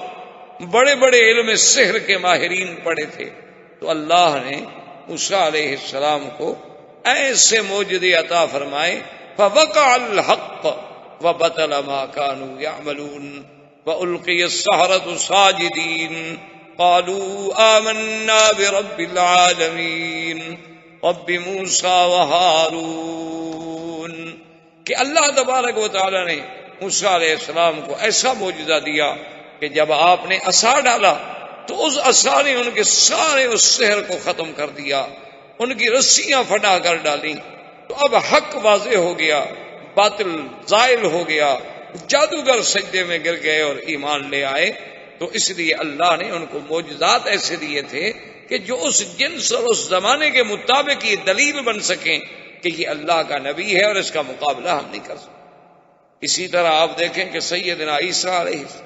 بڑے بڑے علم سحر کے ماہرین پڑے تھے۔ تو اللہ نے موسیٰ علیہ السلام کو ایسے معجزے عطا فرمائے، فوقع الحق وبطل ما كانوا يعملون والقي السحرة ساجدين قالوا آمنا برب العالمين رب موسیٰ وہارون، کہ اللہ تبارک و تعالی نے موسیٰ علیہ السلام کو ایسا معجزہ دیا کہ جب آپ نے عصا ڈالا تو اس عصا نے ان کے سارے اس سحر کو ختم کر دیا، ان کی رسیاں پھٹا کر ڈالی، تو اب حق واضح ہو گیا، باطل زائل ہو گیا، جادوگر سجدے میں گر گئے اور ایمان لے آئے۔ تو اس لیے اللہ نے ان کو معجزات ایسے دیے تھے کہ جو اس جنس اور اس زمانے کے مطابق یہ دلیل بن سکیں کہ یہ اللہ کا نبی ہے اور اس کا مقابلہ ہم نہیں کر سکتے۔ اسی طرح آپ دیکھیں کہ سیدنا عیسیٰ علیہ السلام،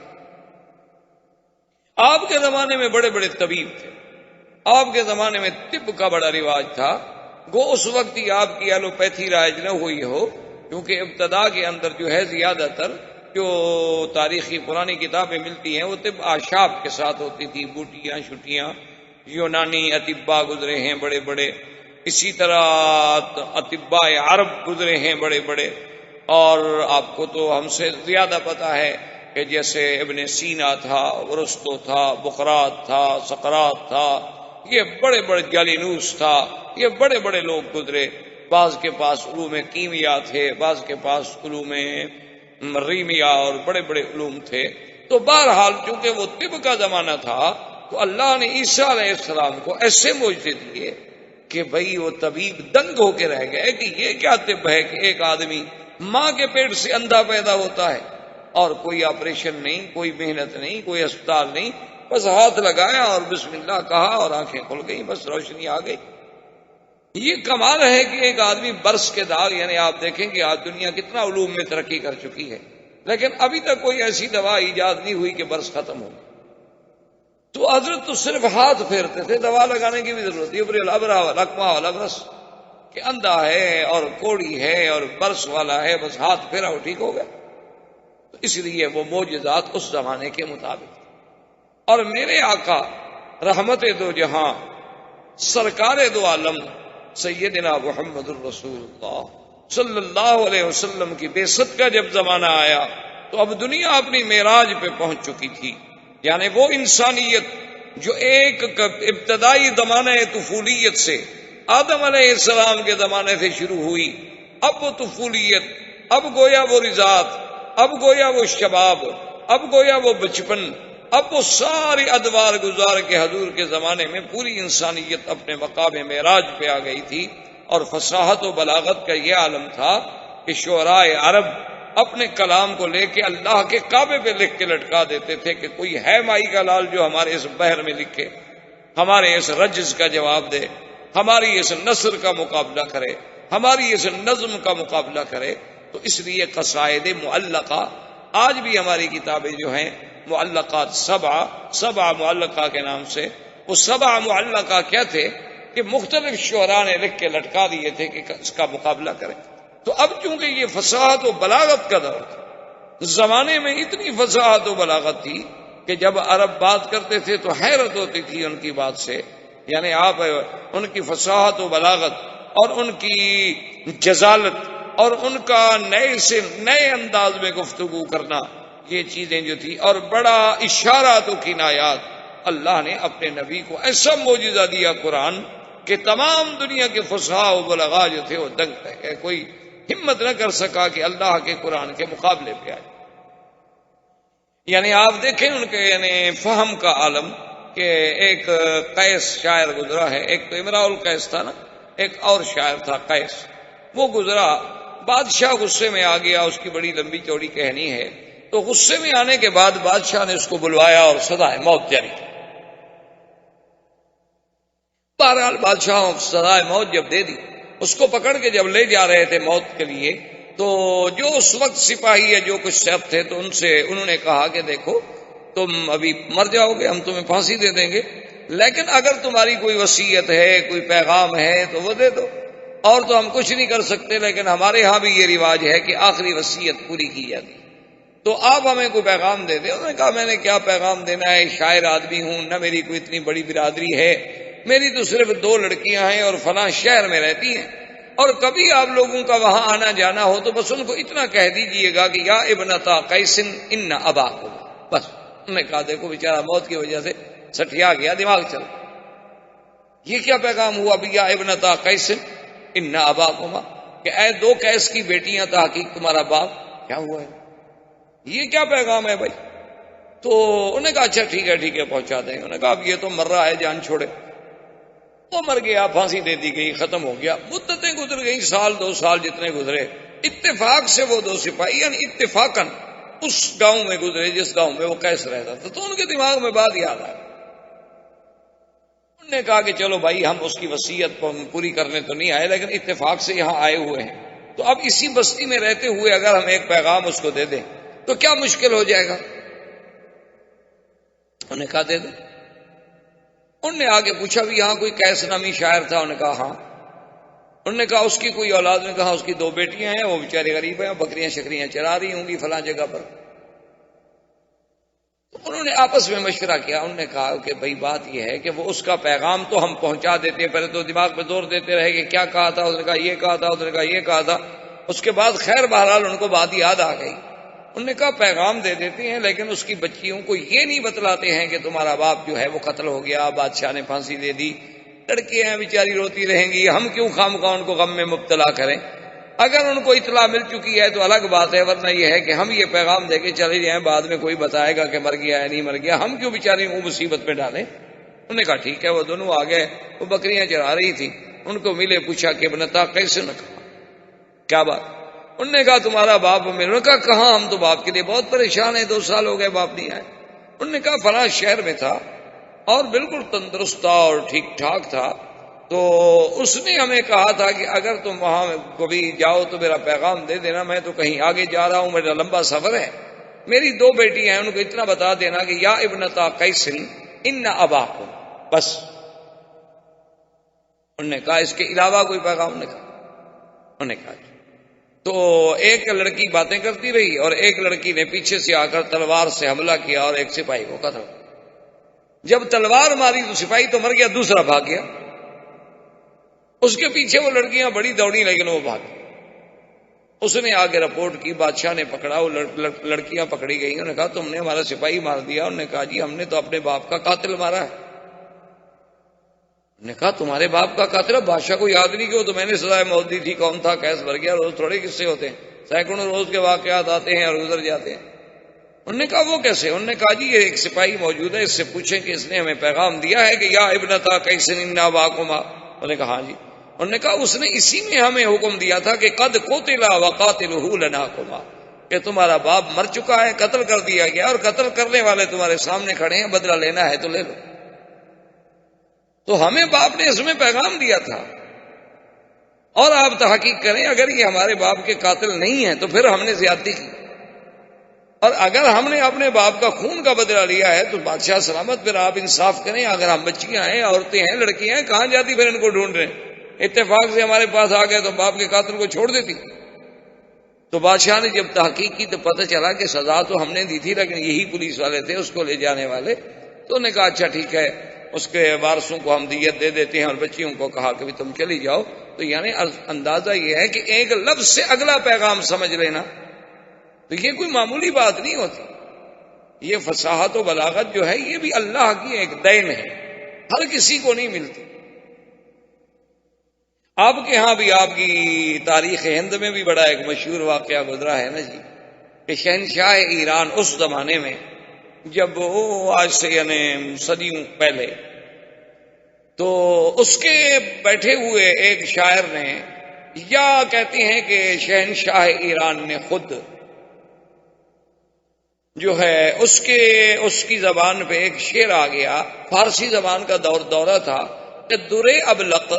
آپ کے زمانے میں بڑے بڑے طبیب تھے، آپ کے زمانے میں طب کا بڑا رواج تھا، گو اس وقت ہی آپ کی ایلوپیتھی رائج نہ ہوئی ہو، کیونکہ ابتدا کے اندر جو ہے زیادہ تر جو تاریخی پرانی کتابیں ملتی ہیں وہ طب آشاب کے ساتھ ہوتی تھی، بوٹیاں شٹیاں، یونانی اطباء گزرے ہیں بڑے بڑے، اسی طرح اطباء عرب گزرے ہیں بڑے بڑے، اور آپ کو تو ہم سے زیادہ پتا ہے کہ جیسے ابن سینا تھا، ارسطو تھا، بقراط تھا، سقراط تھا، یہ بڑے بڑے، گالینوس تھا، یہ بڑے بڑے لوگ گزرے، بعض کے پاس علوم کیمیا تھے، بعض کے پاس علوم ریمیا اور بڑے بڑے علوم تھے۔ تو بہرحال چونکہ وہ طب کا زمانہ تھا تو اللہ نے عیسیٰ علیہ السلام کو ایسے معجزے دیے کہ بھئی وہ طبیب دنگ ہو کے رہ گئے کہ یہ کیا طب ہے کہ ایک آدمی ماں کے پیٹ سے اندھا پیدا ہوتا ہے اور کوئی آپریشن نہیں، کوئی محنت نہیں، کوئی اسپتال نہیں، بس ہاتھ لگایا اور بسم اللہ کہا اور آنکھیں کھل گئی، بس روشنی آ گئی۔ یہ کمال ہے کہ ایک آدمی برس کے داغ، یعنی آپ دیکھیں کہ آج دنیا کتنا علوم میں ترقی کر چکی ہے، لیکن ابھی تک کوئی ایسی دوا ایجاد نہیں ہوئی کہ برس ختم ہو۔ تو حضرت تو صرف ہاتھ پھیرتے تھے، دوا لگانے کی بھی ضرورت نہیں، ابر الابرا والاکما والابرس، کہ اندھا ہے اور کوڑی ہے اور برس والا ہے، بس ہاتھ پھیرا وہ ٹھیک ہو گیا۔ تو اس لیے وہ معجزات اس زمانے کے مطابق۔ اور میرے آقا رحمت دو جہاں سرکار دو عالم سیدنا محمد الرسول اللہ صلی اللہ علیہ وسلم کی بعثت کا جب زمانہ آیا تو اب دنیا اپنی معراج پہ پہنچ چکی تھی، یعنی وہ انسانیت جو ایک ابتدائی زمانہ طفولیت سے آدم علیہ السلام کے زمانے سے شروع ہوئی، اب وہ طفولیت، اب گویا وہ رضاعت، اب گویا وہ شباب، اب گویا وہ بچپن، اب وہ ساری ادوار گزار کے حضور کے زمانے میں پوری انسانیت اپنے مقام معراج پہ آ گئی تھی۔ اور فصاحت و بلاغت کا یہ عالم تھا کہ شعراء عرب اپنے کلام کو لے کے اللہ کے کعبے پہ لکھ کے لٹکا دیتے تھے کہ کوئی ہے مائی کا لال جو ہمارے اس بحر میں لکھے، ہمارے اس رجز کا جواب دے، ہماری اس نثر کا مقابلہ کرے، ہماری اس نظم کا مقابلہ کرے۔ تو اس لیے قصائد معلقہ، آج بھی ہماری کتابیں جو ہیں معلقات سبع معلقہ کے نام سے، وہ سبع معلقہ کیا تھے کہ مختلف شعراء نے لکھ کے لٹکا دیے تھے کہ اس کا مقابلہ کریں۔ تو اب چونکہ یہ فصاحت و بلاغت کا دور تھا، زمانے میں اتنی فصاحت و بلاغت تھی کہ جب عرب بات کرتے تھے تو حیرت ہوتی تھی ان کی بات سے، یعنی آپ ان کی فصاحت و بلاغت اور ان کی جزالت اور ان کا نئے سے نئے انداز میں گفتگو کرنا، یہ چیزیں جو تھی، اور بڑا اشارات و کنایات، اللہ نے اپنے نبی کو ایسا معجزہ دیا قرآن کہ تمام دنیا کے فصحاء و بلغاء جو تھے وہ دنگ رہ گئے، کوئی ہمت نہ کر سکا کہ اللہ کے قرآن کے مقابلے پہ آئے۔ یعنی آپ دیکھیں ان کے یعنی فہم کا عالم، کہ ایک قیس شاعر گزرا ہے، ایک تو امراء القیس تھا نا، ایک اور شاعر تھا قیس، وہ گزرا، بادشاہ غصے میں آ گیا، اس کی بڑی لمبی چوڑی کہانی ہے۔ تو غصے میں آنے کے بعد بادشاہ نے اس کو بلوایا اور سزائے موت جاری کی۔ بہرحال بادشاہ سزائے موت جب دے دی، اس کو پکڑ کے جب لے جا رہے تھے موت کے لیے، تو جو اس وقت سپاہی ہے جو کچھ سیف تھے، تو انہوں نے کہا کہ دیکھو تم ابھی مر جاؤ گے، ہم تمہیں پھانسی دے دیں گے، لیکن اگر تمہاری کوئی وصیت ہے، کوئی پیغام ہے تو وہ دے دو، اور تو ہم کچھ نہیں کر سکتے، لیکن ہمارے ہاں بھی یہ رواج ہے کہ آخری وصیت پوری کی جاتی، تو آپ ہمیں کوئی پیغام دے دیں۔ انہوں نے کہا میں نے کیا پیغام دینا ہے، شاعر آدمی ہوں، نہ میری کوئی اتنی بڑی برادری ہے، میری تو صرف 2 لڑکیاں ہیں اور فلاں شہر میں رہتی ہیں، اور کبھی آپ لوگوں کا وہاں آنا جانا ہو تو بس ان کو اتنا کہہ دیجئے گا کہ یا ابنتا قیس ان اباکم، بس۔ انہوں نے کہا دیکھو بیچارہ موت کی وجہ سے سٹیا گیا، دماغ چل، یہ کیا پیغام ہوا بھی یا ابنتا قیس ان اباکما، کہ اے 2 قیس کی بیٹیاں تحقیق تمہارا باپ کیا ہوا ہے، یہ کیا پیغام ہے بھائی؟ تو انہوں نے کہا اچھا ٹھیک ہے پہنچا دیں۔ انہوں نے کہا اب یہ تو مر رہا ہے، جان چھوڑے، وہ مر گیا، پھانسی دے دی گئی، ختم ہو گیا، مدتیں گزر گئی، سال 2 سال جتنے گزرے، اتفاق سے وہ 2 سپاہی یعنی اتفاقاً اس گاؤں میں گزرے جس گاؤں میں وہ قیس رہتا تھا، تو ان کے دماغ میں بات یاد آئی، انہوں نے کہا کہ چلو بھائی ہم اس کی وصیت پوری کرنے تو نہیں آئے، لیکن اتفاق سے یہاں آئے ہوئے ہیں، تو اب اسی بستی میں رہتے ہوئے اگر ہم ایک پیغام اس کو دے دیں تو کیا مشکل ہو جائے گا؟ انہوں نے کہا دے دیں۔ انہوں نے آگے پوچھا بھی یہاں کوئی قیس نامی شاعر تھا؟ انہوں نے کہا ہاں۔ انہوں نے کہا اس کی کوئی اولاد؟ نے کہا اس کی 2 بیٹیاں ہیں، وہ بیچاری غریب ہیں، بکریاں شکریاں چرا رہی ہوں گی فلاں جگہ پر۔ تو انہوں نے آپس میں مشورہ کیا، انہوں نے کہا کہ بھئی بات یہ ہے کہ وہ اس کا پیغام تو ہم پہنچا دیتے ہیں، پہلے تو دماغ پہ زور دیتے رہے کہ کیا کہا تھا، اس نے کہا یہ کہا تھا، اس نے کہا یہ کہا تھا، اس کے بعد خیر بہرحال ان کو بات یاد آ گئی۔ انہوں نے کہا پیغام دے دیتے ہیں لیکن اس کی بچیوں کو یہ نہیں بتلاتے ہیں کہ تمہارا باپ جو ہے وہ قتل ہو گیا، بادشاہ نے پھانسی دے دی، لڑکیاں بیچاری روتی رہیں گی، ہم کیوں خواہ ان کو غم میں مبتلا کریں؟ اگر ان کو اطلاع مل چکی ہے تو الگ بات ہے، ورنہ یہ ہے کہ ہم یہ پیغام دے کے چلے جائیں، بعد میں کوئی بتائے گا کہ مر گیا ہے نہیں مر گیا، ہم کیوں بیچاری وہ مصیبت میں ڈالیں۔ انہوں نے کہا ٹھیک ہے۔ وہ دونوں آ گئے، وہ بکریاں چرا رہی تھی، ان کو ملے، پوچھا کہ ابنتا کیسے؟ نہ کہا کیا بات؟ انہوں نے کہا تمہارا باپ میرے۔ انہوں نے کہا کہاں، ہم تو باپ کے لیے بہت پریشان ہیں، 2 سال ہو گئے باپ نہیں آئے۔ انہوں نے کہا فلاں شہر میں تھا اور بالکل تندرست تھا اور ٹھیک ٹھاک تھا، تو اس نے ہمیں کہا تھا کہ اگر تم وہاں کبھی جاؤ تو میرا پیغام دے دینا، میں تو کہیں آگے جا رہا ہوں، میرا لمبا سفر ہے، میری 2 بیٹیاں ہیں، ان کو اتنا بتا دینا کہ یا ابنتا قیس ان اباکم، بس۔ انہوں نے کہا اس کے علاوہ کوئی پیغام نہیں کہا؟ انہوں نے کہا تو ایک لڑکی باتیں کرتی رہی اور ایک لڑکی نے پیچھے سے آ کر تلوار سے حملہ کیا اور ایک سپاہی کو قتل۔ جب تلوار ماری تو سپاہی تو مر گیا، دوسرا بھاگ گیا، اس کے پیچھے وہ لڑکیاں بڑی دوڑی لیکن وہ بھاگ گئی۔ اس نے آگے رپورٹ کی، بادشاہ نے پکڑا، وہ لڑکیاں پکڑی گئی۔ انہوں نے کہا تم نے ہمارا سپاہی مار دیا۔ انہوں نے کہا جی ہم نے تو اپنے باپ کا قاتل مارا ہے۔ نے کہا تمہارے باپ کا قاتل؟ بادشاہ کو یاد نہیں کہ وہ تو میں نے سزائے موت دی تھی، کون تھا، کیس بھر گیا، روز تھوڑے قصے ہوتے ہیں، سینکڑوں روز کے واقعات آتے ہیں اور گزر جاتے ہیں۔ انہوں نے کہا وہ کیسے؟ انہوں نے کہا جی یہ ایک سپاہی موجود ہے، اس سے پوچھیں کہ اس نے ہمیں پیغام دیا ہے کہ یا ابنتا قیس ان اباکما۔ انہوں نے کہا ہاں جی۔ انہوں نے کہا اس نے اسی میں ہمیں حکم دیا تھا کہ قد قتل وقاتلہ لناکما، کہ تمہارا باپ مر چکا ہے، قتل کر دیا گیا اور قتل کرنے والے تمہارے سامنے کھڑے ہیں، بدلہ لینا ہے تو لے لو۔ تو ہمیں باپ نے اس میں پیغام دیا تھا، اور آپ تحقیق کریں اگر یہ ہمارے باپ کے قاتل نہیں ہیں تو پھر ہم نے زیادتی کی، اور اگر ہم نے اپنے باپ کا خون کا بدلہ لیا ہے تو بادشاہ سلامت، پھر آپ انصاف کریں۔ اگر ہم بچیاں ہیں، عورتیں ہیں، لڑکیاں ہیں، کہاں جاتی پھر ان کو ڈھونڈ رہے ہیں؟ اتفاق سے ہمارے پاس آ گئے تو باپ کے قاتل کو چھوڑ دیتی۔ تو بادشاہ نے جب تحقیق کی تو پتہ چلا کہ سزا تو ہم نے دی تھی لیکن یہی پولیس والے تھے اس کو لے جانے والے۔ تو انہوں نے کہا اچھا ٹھیک ہے، اس کے وارثوں کو ہم دیت دے دیتے ہیں، اور بچیوں کو کہا کہ تم چلی جاؤ۔ تو یعنی اندازہ یہ ہے کہ ایک لفظ سے اگلا پیغام سمجھ لینا، تو یہ کوئی معمولی بات نہیں ہوتی۔ یہ فصاحت و بلاغت جو ہے یہ بھی اللہ کی ایک دین ہے، ہر کسی کو نہیں ملتی۔ آپ کے ہاں بھی، آپ کی تاریخ ہند میں بھی بڑا ایک مشہور واقعہ گزرا ہے نا جی، کہ شہنشاہ ایران اس زمانے میں جب وہ آج سے یعنی صدیوں پہلے، تو اس کے بیٹھے ہوئے ایک شاعر نے، یا کہتے ہیں کہ شہنشاہ ایران نے خود جو ہے اس کی زبان پہ ایک شعر آ گیا، فارسی زبان کا دورہ تھا کہ درے ابلق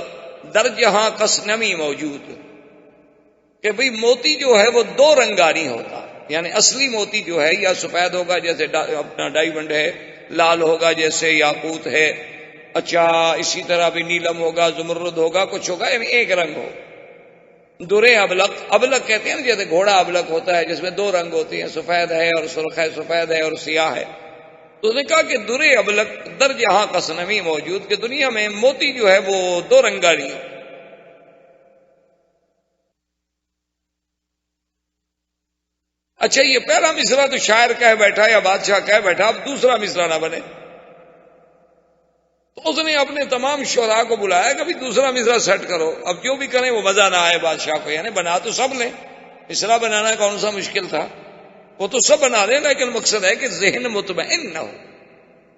در جہاں کس نمی موجود، کہ بھئی موتی جو ہے وہ 2 رنگا نہیں ہوتا، یعنی اصلی موتی جو ہے یا سفید ہوگا جیسے اپنا ڈائیمنڈ ہے، لال ہوگا جیسے یاقوت ہے، اچھا اسی طرح بھی نیلم ہوگا، زمرد ہوگا، کچھ ہوگا، یعنی ایک رنگ ہو۔ درے ابلق، ابلق کہتے ہیں نا جیسے گھوڑا ابلق ہوتا ہے جس میں 2 رنگ ہوتے ہیں، سفید ہے اور سرخ ہے، سفید ہے اور سیاہ ہے۔ تو اس نے کہا کہ درے ابلق در جہاں قسنمی موجود، کہ دنیا میں موتی جو ہے وہ 2 رنگا نہیں ہے۔ اچھا یہ پہلا مصرع تو شاعر کہہ بیٹھا یا بادشاہ کہہ بیٹھا، اب دوسرا مصرع نہ بنے۔ تو اس نے اپنے تمام شعراء کو بلایا کہ بھی دوسرا مصرع سیٹ کرو، اب جو بھی کریں وہ مزہ نہ آئے بادشاہ کو، یعنی بنا تو سب لیں، مصرع بنانا کون سا مشکل تھا، وہ تو سب بنا لیں، لیکن مقصد ہے کہ ذہن مطمئن نہ ہو،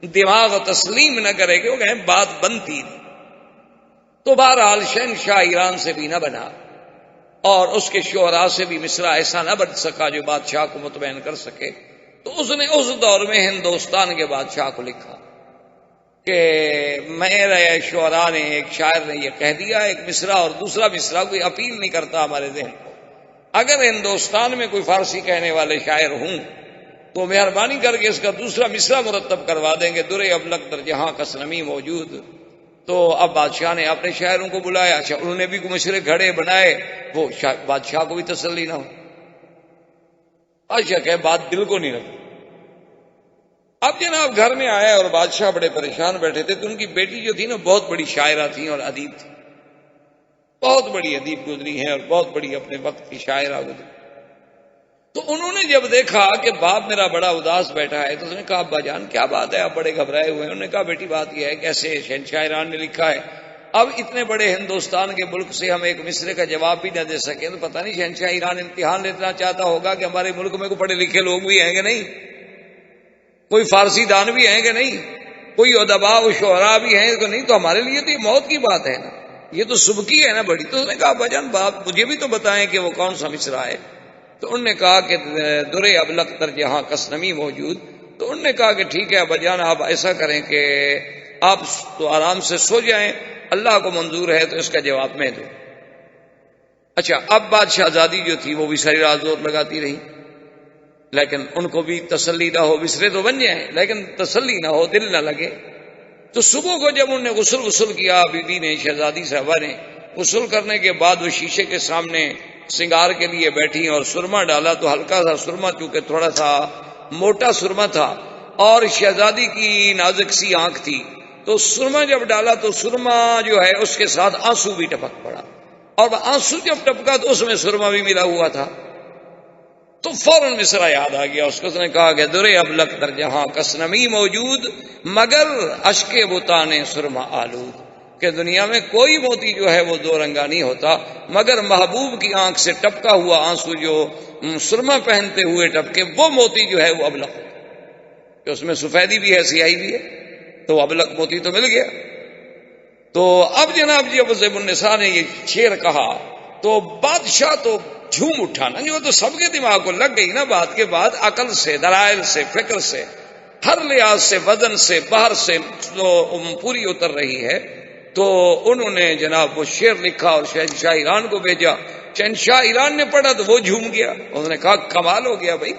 دماغ تسلیم نہ کرے کہ وہ کہیں بات بنتی نہیں۔ تو بہرحال شہنشاہ ایران سے بھی نہ بنا اور اس کے شعراء سے بھی مصرع ایسا نہ بن سکا جو بادشاہ کو مطمئن کر سکے۔ تو اس نے اس دور میں ہندوستان کے بادشاہ کو لکھا کہ میرے شعراء نے، ایک شاعر نے یہ کہہ دیا، ایک مصرع اور دوسرا مصرع کوئی اپیل نہیں کرتا ہمارے ذہن کو، اگر ہندوستان میں کوئی فارسی کہنے والے شاعر ہوں تو مہربانی کر کے اس کا دوسرا مصرع مرتب کروا دیں گے، درے ابلغ در جہاں کس نمی موجود۔ تو اب بادشاہ نے اپنے شاعروں کو بلایا، اچھا انہوں نے بھی کوئی مشرے گھڑے بنائے، وہ بادشاہ کو بھی تسلی نہ ہو۔ بادشاہ کہ بات دل کو نہیں لگی۔ اب جناب گھر میں آیا اور بادشاہ بڑے پریشان بیٹھے تھے، تو ان کی بیٹی جو تھی نا بہت بڑی شاعرہ تھی اور ادیب تھی، بہت بڑی ادیب گزری ہیں اور بہت بڑی اپنے وقت کی شاعرہ گزری۔ تو انہوں نے جب دیکھا کہ باپ میرا بڑا اداس بیٹھا ہے تو اس نے کہا ابا جان کیا بات ہے، آپ بڑے گھبرائے ہوئے ہیں؟ انہوں نے کہا بیٹی بات یہ ہے کہ ایسے شہنشاہ ایران نے لکھا ہے، اب اتنے بڑے ہندوستان کے ملک سے ہم ایک مصرے کا جواب بھی نہ دے سکے تو پتہ نہیں شہنشاہ ایران امتحان لینا چاہتا ہوگا کہ ہمارے ملک میں کوئی پڑھے لکھے لوگ بھی ہیں کہ نہیں، کوئی فارسی دان بھی ہیں کہ نہیں، کوئی ادباء و شعراء بھی ہیں کہ نہیں، تو ہمارے لیے تو یہ موت کی بات ہے نا، یہ تو سبکی ہے نا بڑی۔ تو اس نے کہا ابا جان باپ مجھے بھی تو بتائیں کہ وہ کون سا مصرع ہے۔ تو انہوں نے کہا کہ درے ابلغ در جہاں کس نمی موجود۔ تو انہوں نے کہا کہ ٹھیک ہے ابا جان آپ ایسا کریں کہ آپ تو آرام سے سو جائیں، اللہ کو منظور ہے تو اس کا جواب میں دوں۔ اچھا اب بات شہزادی جو تھی وہ بھی ساری رات زور لگاتی رہی، لیکن ان کو بھی تسلی نہ ہو، مصرے تو بن جائیں لیکن تسلی نہ ہو، دل نہ لگے۔ تو صبح کو جب انہوں نے غسل کیا، بیوی نے شہزادی صاحبہ نے غسل کرنے کے بعد وہ شیشے کے سامنے سنگار کے لیے بیٹھی اور سرما ڈالا، تو ہلکا سا سرما چونکہ تھوڑا سا موٹا سرما تھا اور شہزادی کی نازک سی آنکھ تھی، تو سرما جب ڈالا تو سرما جو ہے اس کے ساتھ آنسو بھی ٹپک پڑا، اور آنسو جب ٹپکا تو اس میں سرما بھی ملا ہوا تھا۔ تو فوراً مصرع یاد آ گیا اس کو، اس نے کہا کہ درے ابلغ در جہاں کس نمی موجود مگر اشک بتان سرما آلود، کہ دنیا میں کوئی موتی جو ہے وہ دو رنگا نہیں ہوتا مگر محبوب کی آنکھ سے ٹپکا ہوا آنسو جو سرما پہنتے ہوئے ٹپکے، وہ موتی جو ہے وہ ابلغ، کہ اس میں سفیدی بھی ہے سیاہی بھی ہے، تو ابلغ موتی تو مل گیا۔ تو اب جناب جی ابو زیب النساء نے یہ شعر کہا تو بادشاہ تو جھوم اٹھا نا، جو تو سب کے دماغ کو لگ گئی نا بات کے بعد، عقل سے، دلائل سے، فکر سے، ہر لحاظ سے، وزن سے، باہر سے پوری اتر رہی ہے۔ تو انہوں نے جناب وہ شعر لکھا اور شہنشاہ ایران کو بھیجا، شہنشاہ ایران نے پڑھا تو وہ جھوم گیا، انہوں نے کہا کمال ہو گیا بھائی،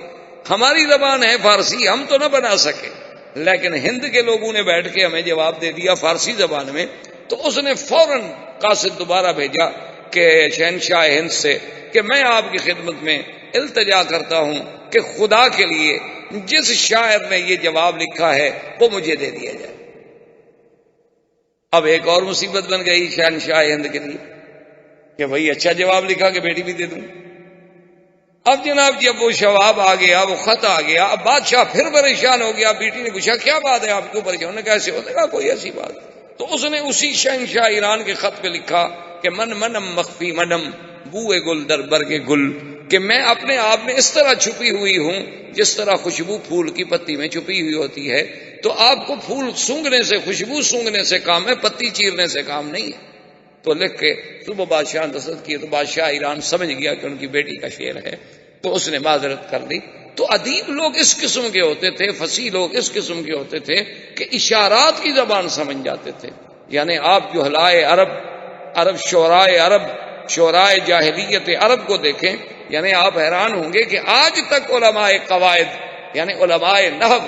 ہماری زبان ہے فارسی، ہم تو نہ بنا سکے لیکن ہند کے لوگوں نے بیٹھ کے ہمیں جواب دے دیا فارسی زبان میں۔ تو اس نے فوراً قاصد دوبارہ بھیجا کہ شہنشاہ ہند سے کہ میں آپ کی خدمت میں التجا کرتا ہوں کہ خدا کے لیے جس شاعر نے یہ جواب لکھا ہے وہ مجھے دے دیا جائے۔ اب ایک اور مصیبت بن گئی شہنشاہ ہند کے لیے کہ بھائی اچھا جواب لکھا کہ بیٹی بھی دے دوں۔ اب جناب جب وہ جواب آ گیا، وہ خط آ گیا، اب بادشاہ پھر پریشان ہو گیا۔ بیٹی نے پوچھا کیا بات ہے آپ کیوں پریشان؟ انہوں نے کہا ایسے ہونے کا کوئی ایسی بات۔ تو اس نے اسی شہنشاہ ایران کے خط پہ لکھا کہ من منم مخفی منم بوئے گل در برگ گل، کہ میں اپنے آپ میں اس طرح چھپی ہوئی ہوں جس طرح خوشبو پھول کی پتی میں چھپی ہوئی ہوتی ہے۔ تو آپ کو پھول سونگھنے سے، خوشبو سونگھنے سے کام ہے، پتی چیرنے سے کام نہیں ہے۔ تو لکھ کے صبح بادشاہ نے رسد کیے تو بادشاہ ایران سمجھ گیا کہ ان کی بیٹی کا شعر ہے، تو اس نے معذرت کر دی۔ تو ادیب لوگ اس قسم کے ہوتے تھے، فصیح لوگ اس قسم کے ہوتے تھے کہ اشارات کی زبان سمجھ جاتے تھے۔ یعنی آپ جو جہلائے عرب شعرائے عرب، شعرائے جاہلیت عرب کو دیکھیں، یعنی آپ حیران ہوں گے کہ آج تک علماء قواعد، یعنی علماء نحو،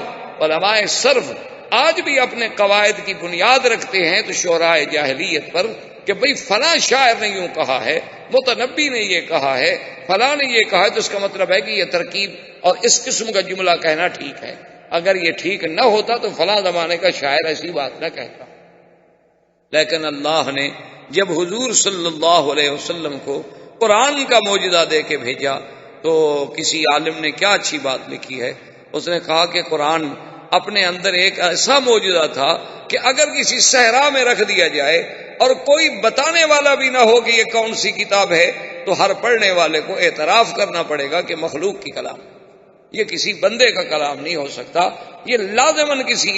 علماء صرف آج بھی اپنے قواعد کی بنیاد رکھتے ہیں تو شعرائے جاہلیت پر، کہ بھئی فلاں شاعر نے یوں کہا ہے، متنبی نے یہ کہا ہے، فلاں نے یہ کہا ہے، تو اس کا مطلب ہے کہ یہ ترکیب اور اس قسم کا جملہ کہنا ٹھیک ہے، اگر یہ ٹھیک نہ ہوتا تو فلاں زمانے کا شاعر ایسی بات نہ کہتا۔ لیکن اللہ نے جب حضور صلی اللہ علیہ وسلم کو قرآن کا معجزہ دے کے بھیجا تو کسی عالم نے کیا اچھی بات لکھی ہے، اس نے کہا کہ قرآن اپنے اندر ایک ایسا معجزہ تھا کہ اگر کسی صحرا میں رکھ دیا جائے اور کوئی بتانے والا بھی نہ ہو کہ یہ کون سی کتاب ہے، تو ہر پڑھنے والے کو اعتراف کرنا پڑے گا کہ مخلوق کی کلام، یہ کسی بندے کا کلام نہیں ہو سکتا، یہ لازماً کسی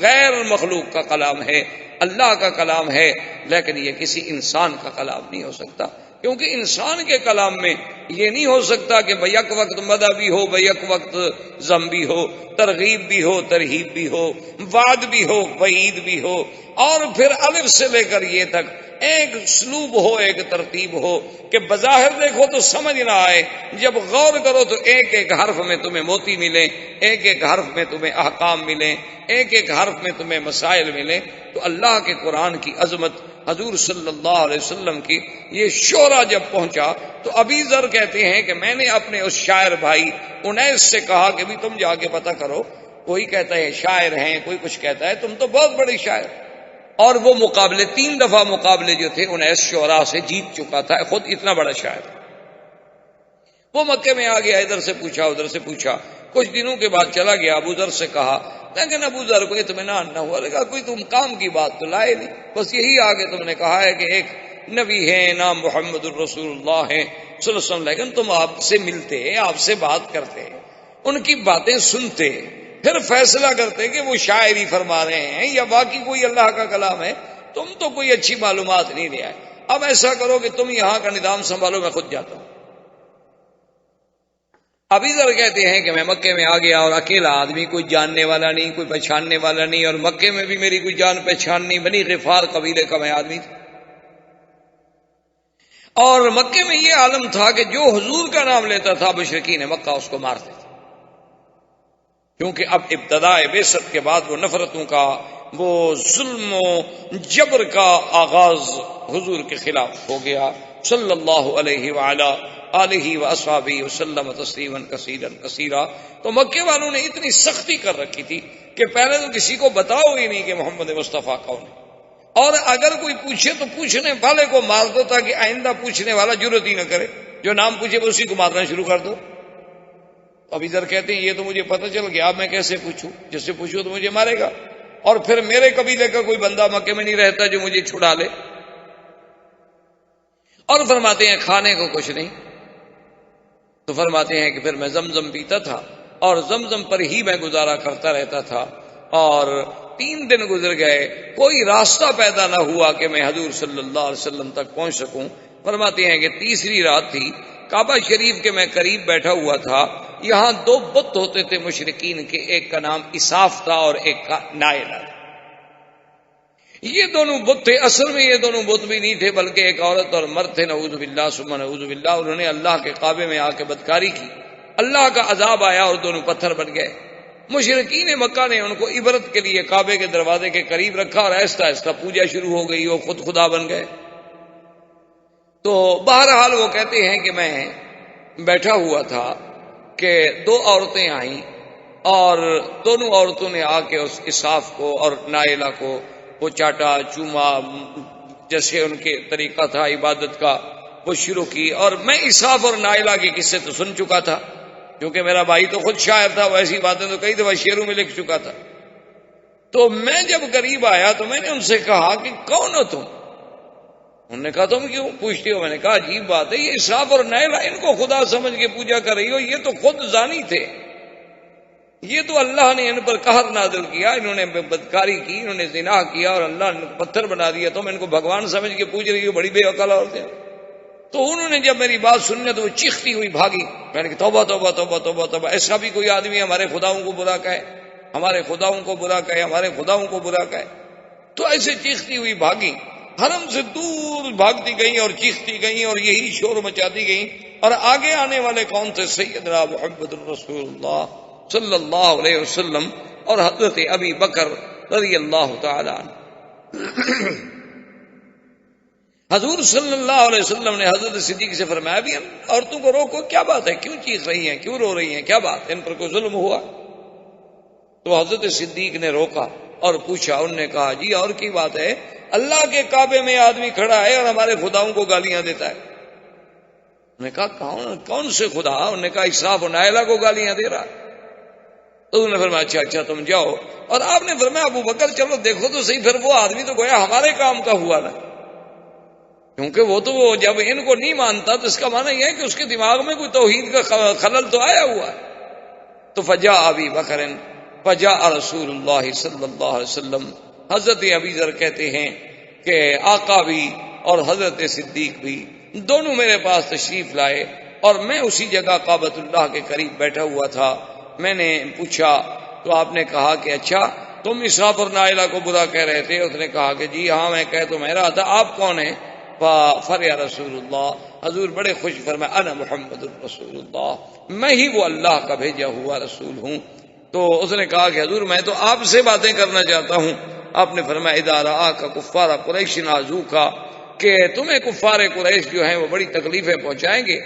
غیر مخلوق کا کلام ہے، اللہ کا کلام ہے، لیکن یہ کسی انسان کا کلام نہیں ہو سکتا، کیونکہ انسان کے کلام میں یہ نہیں ہو سکتا کہ بیک وقت مدح بھی ہو، بیک وقت ذم بھی ہو، ترغیب بھی ہو، ترہیب بھی ہو، وعد بھی ہو، وعید بھی ہو، اور پھر الف سے لے کر یہ تک ایک اسلوب ہو، ایک ترتیب ہو کہ بظاہر دیکھو تو سمجھ نہ آئے، جب غور کرو تو ایک ایک حرف میں تمہیں موتی ملے، ایک ایک حرف میں تمہیں احکام ملے، ایک ایک حرف میں تمہیں مسائل ملے۔ تو اللہ کے قرآن کی عظمت، حضور صلی اللہ علیہ وسلم کی یہ شعرا جب پہنچا تو ابی ذر کہتے ہیں کہ میں نے اپنے اس شاعر بھائی انیس سے کہا کہ بھی تم جا کے پتہ کرو، کوئی کہتا ہے شاعر ہیں، کوئی کچھ کہتا ہے، تم تو بہت بڑے شاعر۔ اور وہ مقابلے 3 دفعہ مقابلے جو تھے انیس شعراء سے جیت چکا تھا، خود اتنا بڑا شاعر۔ وہ مکے میں آ گیا، ادھر سے پوچھا ادھر سے پوچھا، کچھ دنوں کے بعد چلا گیا، ابو ذر سے کہا، لیکن ابو ذر کو اطمینان نہ ہوا، لگا کوئی تم کام کی بات تو لائے نہیں، بس یہی آگے تم نے کہا ہے کہ ایک نبی ہے نام محمد الرسول اللہ ہے صلی اللہ علیہ وسلم، لیکن تم آپ سے ملتے، آپ سے بات کرتے، ان کی باتیں سنتے، پھر فیصلہ کرتے کہ وہ شاعری فرما رہے ہیں یا باقی کوئی اللہ کا کلام ہے، تم تو کوئی اچھی معلومات نہیں لے آئے۔ اب ایسا کرو کہ تم یہاں کا نظام سنبھالو، میں خود جاتا ہوں۔ ابھی ذر کہتے ہیں کہ میں مکے میں آ گیا اور اکیلا آدمی، کوئی جاننے والا نہیں، کوئی پہچاننے والا نہیں، اور مکے میں بھی میری کوئی جان پہچان نہیں، بنی غفار قبیلے کا میں آدمی تھا۔ اور مکے میں یہ عالم تھا کہ جو حضور کا نام لیتا تھا مشرکین مکہ اس کو مارتے تھے، کیونکہ اب ابتدائے بعثت کے بعد وہ نفرتوں کا، وہ ظلم و جبر کا آغاز حضور کے خلاف ہو گیا، صلی اللہ علیہ وعلا آلہ واصحابہ وسلم تسلیما کثیرا کثیرا۔ تو مکے والوں نے اتنی سختی کر رکھی تھی کہ پہلے تو کسی کو بتاؤ ہی نہیں کہ محمد مصطفیٰ کون ہے، اور اگر کوئی پوچھے تو پوچھنے والے کو مار دو تاکہ آئندہ پوچھنے والا جرت ہی نہ کرے، جو نام پوچھے وہ اسی کو مارنا شروع کر دو۔ ابھی ذر کہتے ہیں یہ تو مجھے پتہ چل گیا، اب میں کیسے پوچھوں، جس سے پوچھوں تو مجھے مارے گا، اور پھر میرے قبیلے کا کوئی بندہ مکے میں نہیں رہتا جو مجھے چھڑا لے۔ اور فرماتے ہیں کھانے کو کچھ نہیں، تو فرماتے ہیں کہ پھر میں زمزم پیتا تھا اور زمزم پر ہی میں گزارا کرتا رہتا تھا، اور 3 دن گزر گئے، کوئی راستہ پیدا نہ ہوا کہ میں حضور صلی اللہ علیہ وسلم تک پہنچ سکوں۔ فرماتے ہیں کہ تیسری رات تھی، کعبہ شریف کے میں قریب بیٹھا ہوا تھا، یہاں 2 بت ہوتے تھے مشرکین کے، ایک کا نام اساف تھا اور ایک کا نائلہ۔ یہ دونوں بت تھے، اصل میں یہ دونوں بت بھی نہیں تھے بلکہ ایک عورت اور مرد تھے، نعوذ باللہ ثم نعوذ باللہ۔ انہوں نے اللہ کے کعبے میں آ کے بدکاری کی، اللہ کا عذاب آیا اور دونوں پتھر بن گئے۔ مشرکین مکہ نے ان کو عبرت کے لیے کعبے کے دروازے کے قریب رکھا اور آہستہ آہستہ پوجا شروع ہو گئی، وہ خود خدا بن گئے۔ تو بہرحال وہ کہتے ہیں کہ میں بیٹھا ہوا تھا کہ 2 عورتیں آئیں، اور دونوں عورتوں نے آ کے اس اساف کو اور نائلہ کو وہ چاٹا چوما، جیسے ان کے طریقہ تھا عبادت کا، وہ شروع کی۔ اور میں اساف اور نائلہ کے قصے تو سن چکا تھا، کیونکہ میرا بھائی تو خود شاعر تھا، وہ ایسی باتیں تو کئی دفعہ شعروں میں لکھ چکا تھا۔ تو میں جب قریب آیا تو میں نے ان سے کہا کہ کون ہو تم؟ انہوں نے کہا تم کیوں پوچھتے ہو؟ میں نے کہا عجیب بات ہے، یہ اساف اور نائلہ ان کو خدا سمجھ کے پوجا کر رہی ہو، یہ تو خود زانی تھے، یہ تو اللہ نے ان پر قہر نازل کیا، انہوں نے بدکاری کی، انہوں نے زنا کیا اور اللہ نے پتھر بنا دیا، تم ان کو بھگوان سمجھ کے پوج رہی ہو، بڑی بے عقل عورتیں۔ تو انہوں نے جب میری بات سننے تو وہ چیختی ہوئی بھاگی۔ میں نے کہا توبہ توبہ توبہ توبہ توبہ، ایسا بھی کوئی آدمی ہمارے خداؤں کو برا کہے، ہمارے خداؤں کو برا کہے، ہمارے خداؤں کو برا کہے؟ تو ایسے چیختی ہوئی بھاگی، حرم سے دور بھاگتی گئیں اور چیختی گئیں اور یہی شور مچاتی گئیں۔ اور آگے آنے والے کون تھے؟ سیدنا محمد الرسول اللہ صلی اللہ علیہ وسلم اور حضرت ابی بکر رضی اللہ تعالی عنہ۔ حضور صلی اللہ علیہ وسلم نے حضرت صدیق سے فرمایا بھی عورتوں کو روکو، کیا بات ہے، کیوں چیخ رہی ہیں، کیوں رو رہی ہیں، کیا بات، ان پر کوئی ظلم ہوا؟ تو حضرت صدیق نے روکا اور پوچھا، انہوں نے کہا جی اور کی بات ہے، اللہ کے کعبے میں آدمی کھڑا ہے اور ہمارے خداؤں کو گالیاں دیتا ہے۔ انہوں نے کہا کون سے خدا؟ انہوں نے کہا اسراف و نائلہ کو گالیاں دے رہا۔ تو انہوں نے فرمایا اچھا تم جاؤ، اور آپ نے فرمایا ابو بکر چلو دیکھو تو صحیح، پھر وہ آدمی تو گویا ہمارے کام کا ہوا نا، کیونکہ وہ تو جب ان کو نہیں مانتا تو اس کا معنی یہ ہے کہ اس کے دماغ میں کوئی توحید کا خلل تو آیا ہوا ہے۔ تو فجاء ابی بکر فجاء رسول اللہ صلی اللہ علیہ وسلم، حضرت ابی ذر کہتے ہیں کہ آقا بھی اور حضرت صدیق بھی دونوں میرے پاس تشریف لائے، اور میں اسی جگہ کعبۃ اللہ کے قریب بیٹھا ہوا تھا۔ میں نے پوچھا تو آپ نے کہا کہ اچھا تم اسحاق اور نائلہ کو برا کہہ رہے تھے. اس نے کہا کہ جی ہاں میں کہہ تو میں رہا تھا, آپ کون ہیں؟ فریا رسول اللہ, حضور بڑے خوش فرمائے انا محمد رسول اللہ, میں ہی وہ اللہ کا بھیجا ہوا رسول ہوں. تو اس نے کہا کہ حضور میں تو آپ سے باتیں کرنا چاہتا ہوں. آپ نے فرمایا اذا رآک کفار قریش آذوک, کہ تمہیں کفار قریش جو ہیں وہ بڑی تکلیفیں پہنچائیں گے.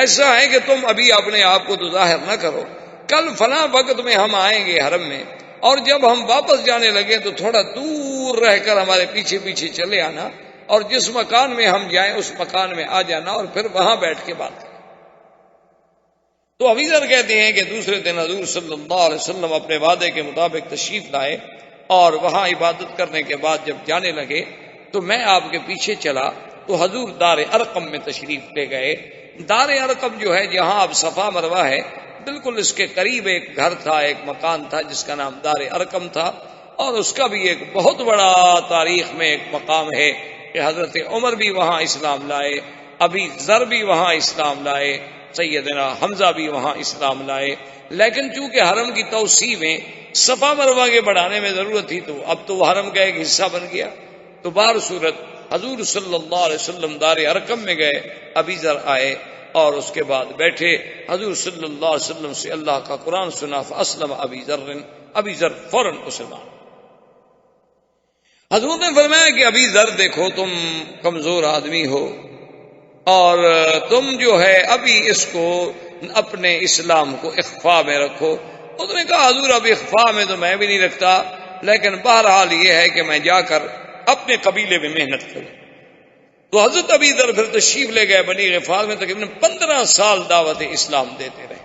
ایسا ہے کہ تم ابھی اپنے آپ کو تو ظاہر نہ کرو, کل فلاں وقت میں ہم آئیں گے حرم میں, اور جب ہم واپس جانے لگے تو تھوڑا دور رہ کر ہمارے پیچھے پیچھے چلے آنا, اور جس مکان میں ہم جائیں اس مکان میں آ جانا, اور پھر وہاں بیٹھ کے بات کریں. تو ابی ذر کہتے ہیں کہ دوسرے دن حضور صلی اللہ علیہ وسلم اپنے وعدے کے مطابق تشریف لائے, اور وہاں عبادت کرنے کے بعد جب جانے لگے تو میں آپ کے پیچھے چلا تو حضور دار ارقم میں تشریف لے گئے. دار ارقم جو ہے جہاں اب صفا مروہ ہے, بالکل اس کے قریب ایک گھر تھا, ایک مکان تھا جس کا نام دار ارقم تھا. اور اس کا بھی ایک بہت بڑا تاریخ میں ایک مقام ہے کہ حضرت عمر بھی وہاں اسلام لائے, ابی ذر بھی وہاں اسلام لائے, سیدنا حمزہ بھی وہاں اسلام لائے. لیکن چونکہ حرم کی توسیع میں صفا مروہ کے بڑھانے میں ضرورت تھی تو اب تو وہ حرم کا ایک حصہ بن گیا. تو بہر صورت حضور صلی اللہ علیہ وسلم دار ارقم میں گئے, ابی ذر آئے اور اس کے بعد بیٹھے, حضور صلی اللہ علیہ وسلم سے اللہ کا قرآن سنا. فاسلم ابی ذر, ابی ذر فوراً مسلمان. حضور نے فرمایا کہ ابی ذر دیکھو تم کمزور آدمی ہو, اور تم جو ہے ابھی اس کو اپنے اسلام کو اخفا میں رکھو. اس نے کہا حضور اب اخفا میں تو میں بھی نہیں رکھتا, لیکن بہرحال یہ ہے کہ میں جا کر اپنے قبیلے میں محنت کروں. تو حضرت ابی ذر پھر تشریف لے گئے بنی غفار میں, تقریباً 15 سال دعوت اسلام دیتے رہے.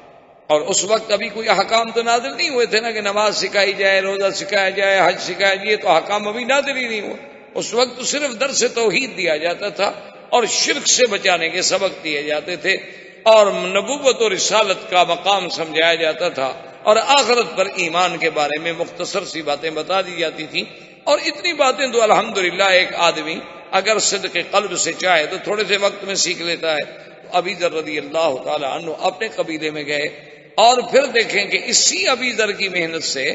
اور اس وقت ابھی کوئی احکام تو نازل نہیں ہوئے تھے نا کہ نماز سکھائی جائے, روزہ سکھایا جائے, حج سکھایا جائے, تو احکام ابھی نازل ہی نہیں ہوئے. اس وقت تو صرف درس توحید دیا جاتا تھا اور شرک سے بچانے کے سبق دیے جاتے تھے, اور نبوت اور رسالت کا مقام سمجھایا جاتا تھا, اور آخرت پر ایمان کے بارے میں مختصر سی باتیں بتا دی جاتی تھیں. اور اتنی باتیں تو الحمدللہ ایک آدمی اگر صدق قلب سے چاہے تو تھوڑے سے وقت میں سیکھ لیتا ہے. تو ابی ذر رضی اللہ تعالی عنہ اپنے قبیلے میں گئے, اور پھر دیکھیں کہ اسی ابی ذر کی محنت سے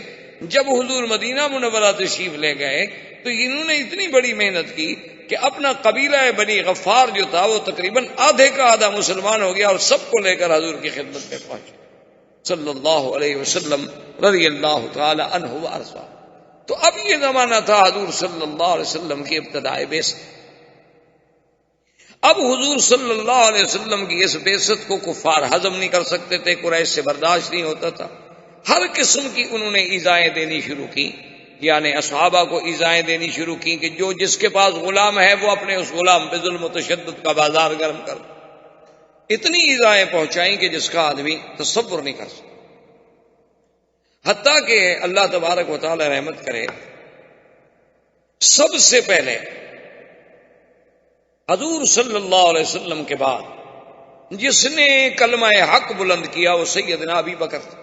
جب حضور مدینہ منورہ تشریف لے گئے تو انہوں نے اتنی بڑی محنت کی کہ اپنا قبیلہ بنی غفار جو تھا وہ تقریباً آدھے کا آدھا مسلمان ہو گیا, اور سب کو لے کر حضور کی خدمت میں پہنچے صلی اللہ علیہ وسلم رضی اللہ تعالی عنہ وارضاہ. تو اب یہ زمانہ تھا حضور صلی اللہ علیہ وسلم کی ابتدائی بعثت. اب حضور صلی اللہ علیہ وسلم کی اس بعثت کو کفار ہضم نہیں کر سکتے تھے, قریش سے برداشت نہیں ہوتا تھا. ہر قسم کی انہوں نے ایذائیں دینی شروع کی, یعنی اصحابہ کو ایذائیں دینی شروع کی کہ جو جس کے پاس غلام ہے وہ اپنے اس غلام پہ ظلم و تشدد کا بازار گرم کر. اتنی ایذائیں پہنچائیں کہ جس کا آدمی تصور نہیں کر سکتا. حتیٰ کہ اللہ تبارک و تعالی رحمت کرے, سب سے پہلے حضور صلی اللہ علیہ وسلم کے بعد جس نے کلمہ حق بلند کیا وہ سیدنا ابی بکر تھا.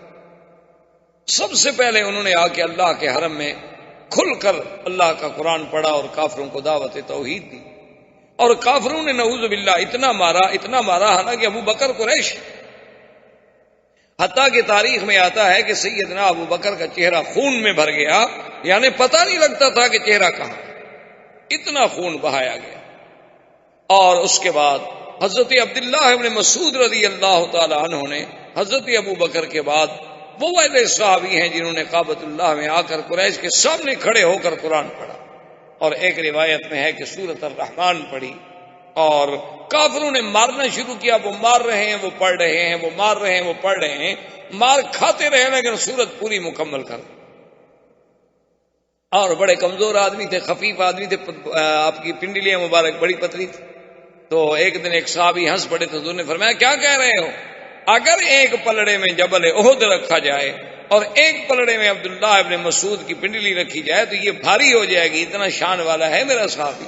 سب سے پہلے انہوں نے آ کے اللہ کے حرم میں کھل کر اللہ کا قرآن پڑھا اور کافروں کو دعوت توحید دی. اور کافروں نے نعوذ باللہ اتنا مارا حالانکہ ابو بکر قریش. حتیٰ کہ تاریخ میں آتا ہے کہ سیدنا ابو بکر کا چہرہ خون میں بھر گیا, یعنی پتہ نہیں لگتا تھا کہ چہرہ کہاں, اتنا خون بہایا گیا. اور اس کے بعد حضرت عبداللہ ابن مسعود رضی اللہ تعالی عنہ نے حضرت ابو بکر کے بعد وہ والے صحابی ہیں جنہوں نے کعبۃ اللہ میں آ کر قریش کے سامنے کھڑے ہو کر قرآن پڑھا. اور ایک روایت میں ہے کہ سورۃ الرحمن پڑھی, اور کافروں نے مارنا شروع کیا. وہ مار رہے ہیں, وہ پڑھ رہے ہیں, وہ مار رہے ہیں, وہ پڑھ رہے ہیں, مار کھاتے رہے لیکن سورت پوری مکمل کر. اور بڑے کمزور آدمی تھے, خفیف آدمی تھے, آپ کی پنڈلیاں مبارک بڑی پتلی تھی. تو ایک دن ایک صحابی ہنس پڑے تو حضور نے فرمایا کیا کہہ رہے ہو, اگر ایک پلڑے میں جبل احد رکھا جائے اور ایک پلڑے میں عبداللہ ابن مسعود کی پنڈلی رکھی جائے تو یہ بھاری ہو جائے گی, اتنا شان والا ہے میرا صحابی.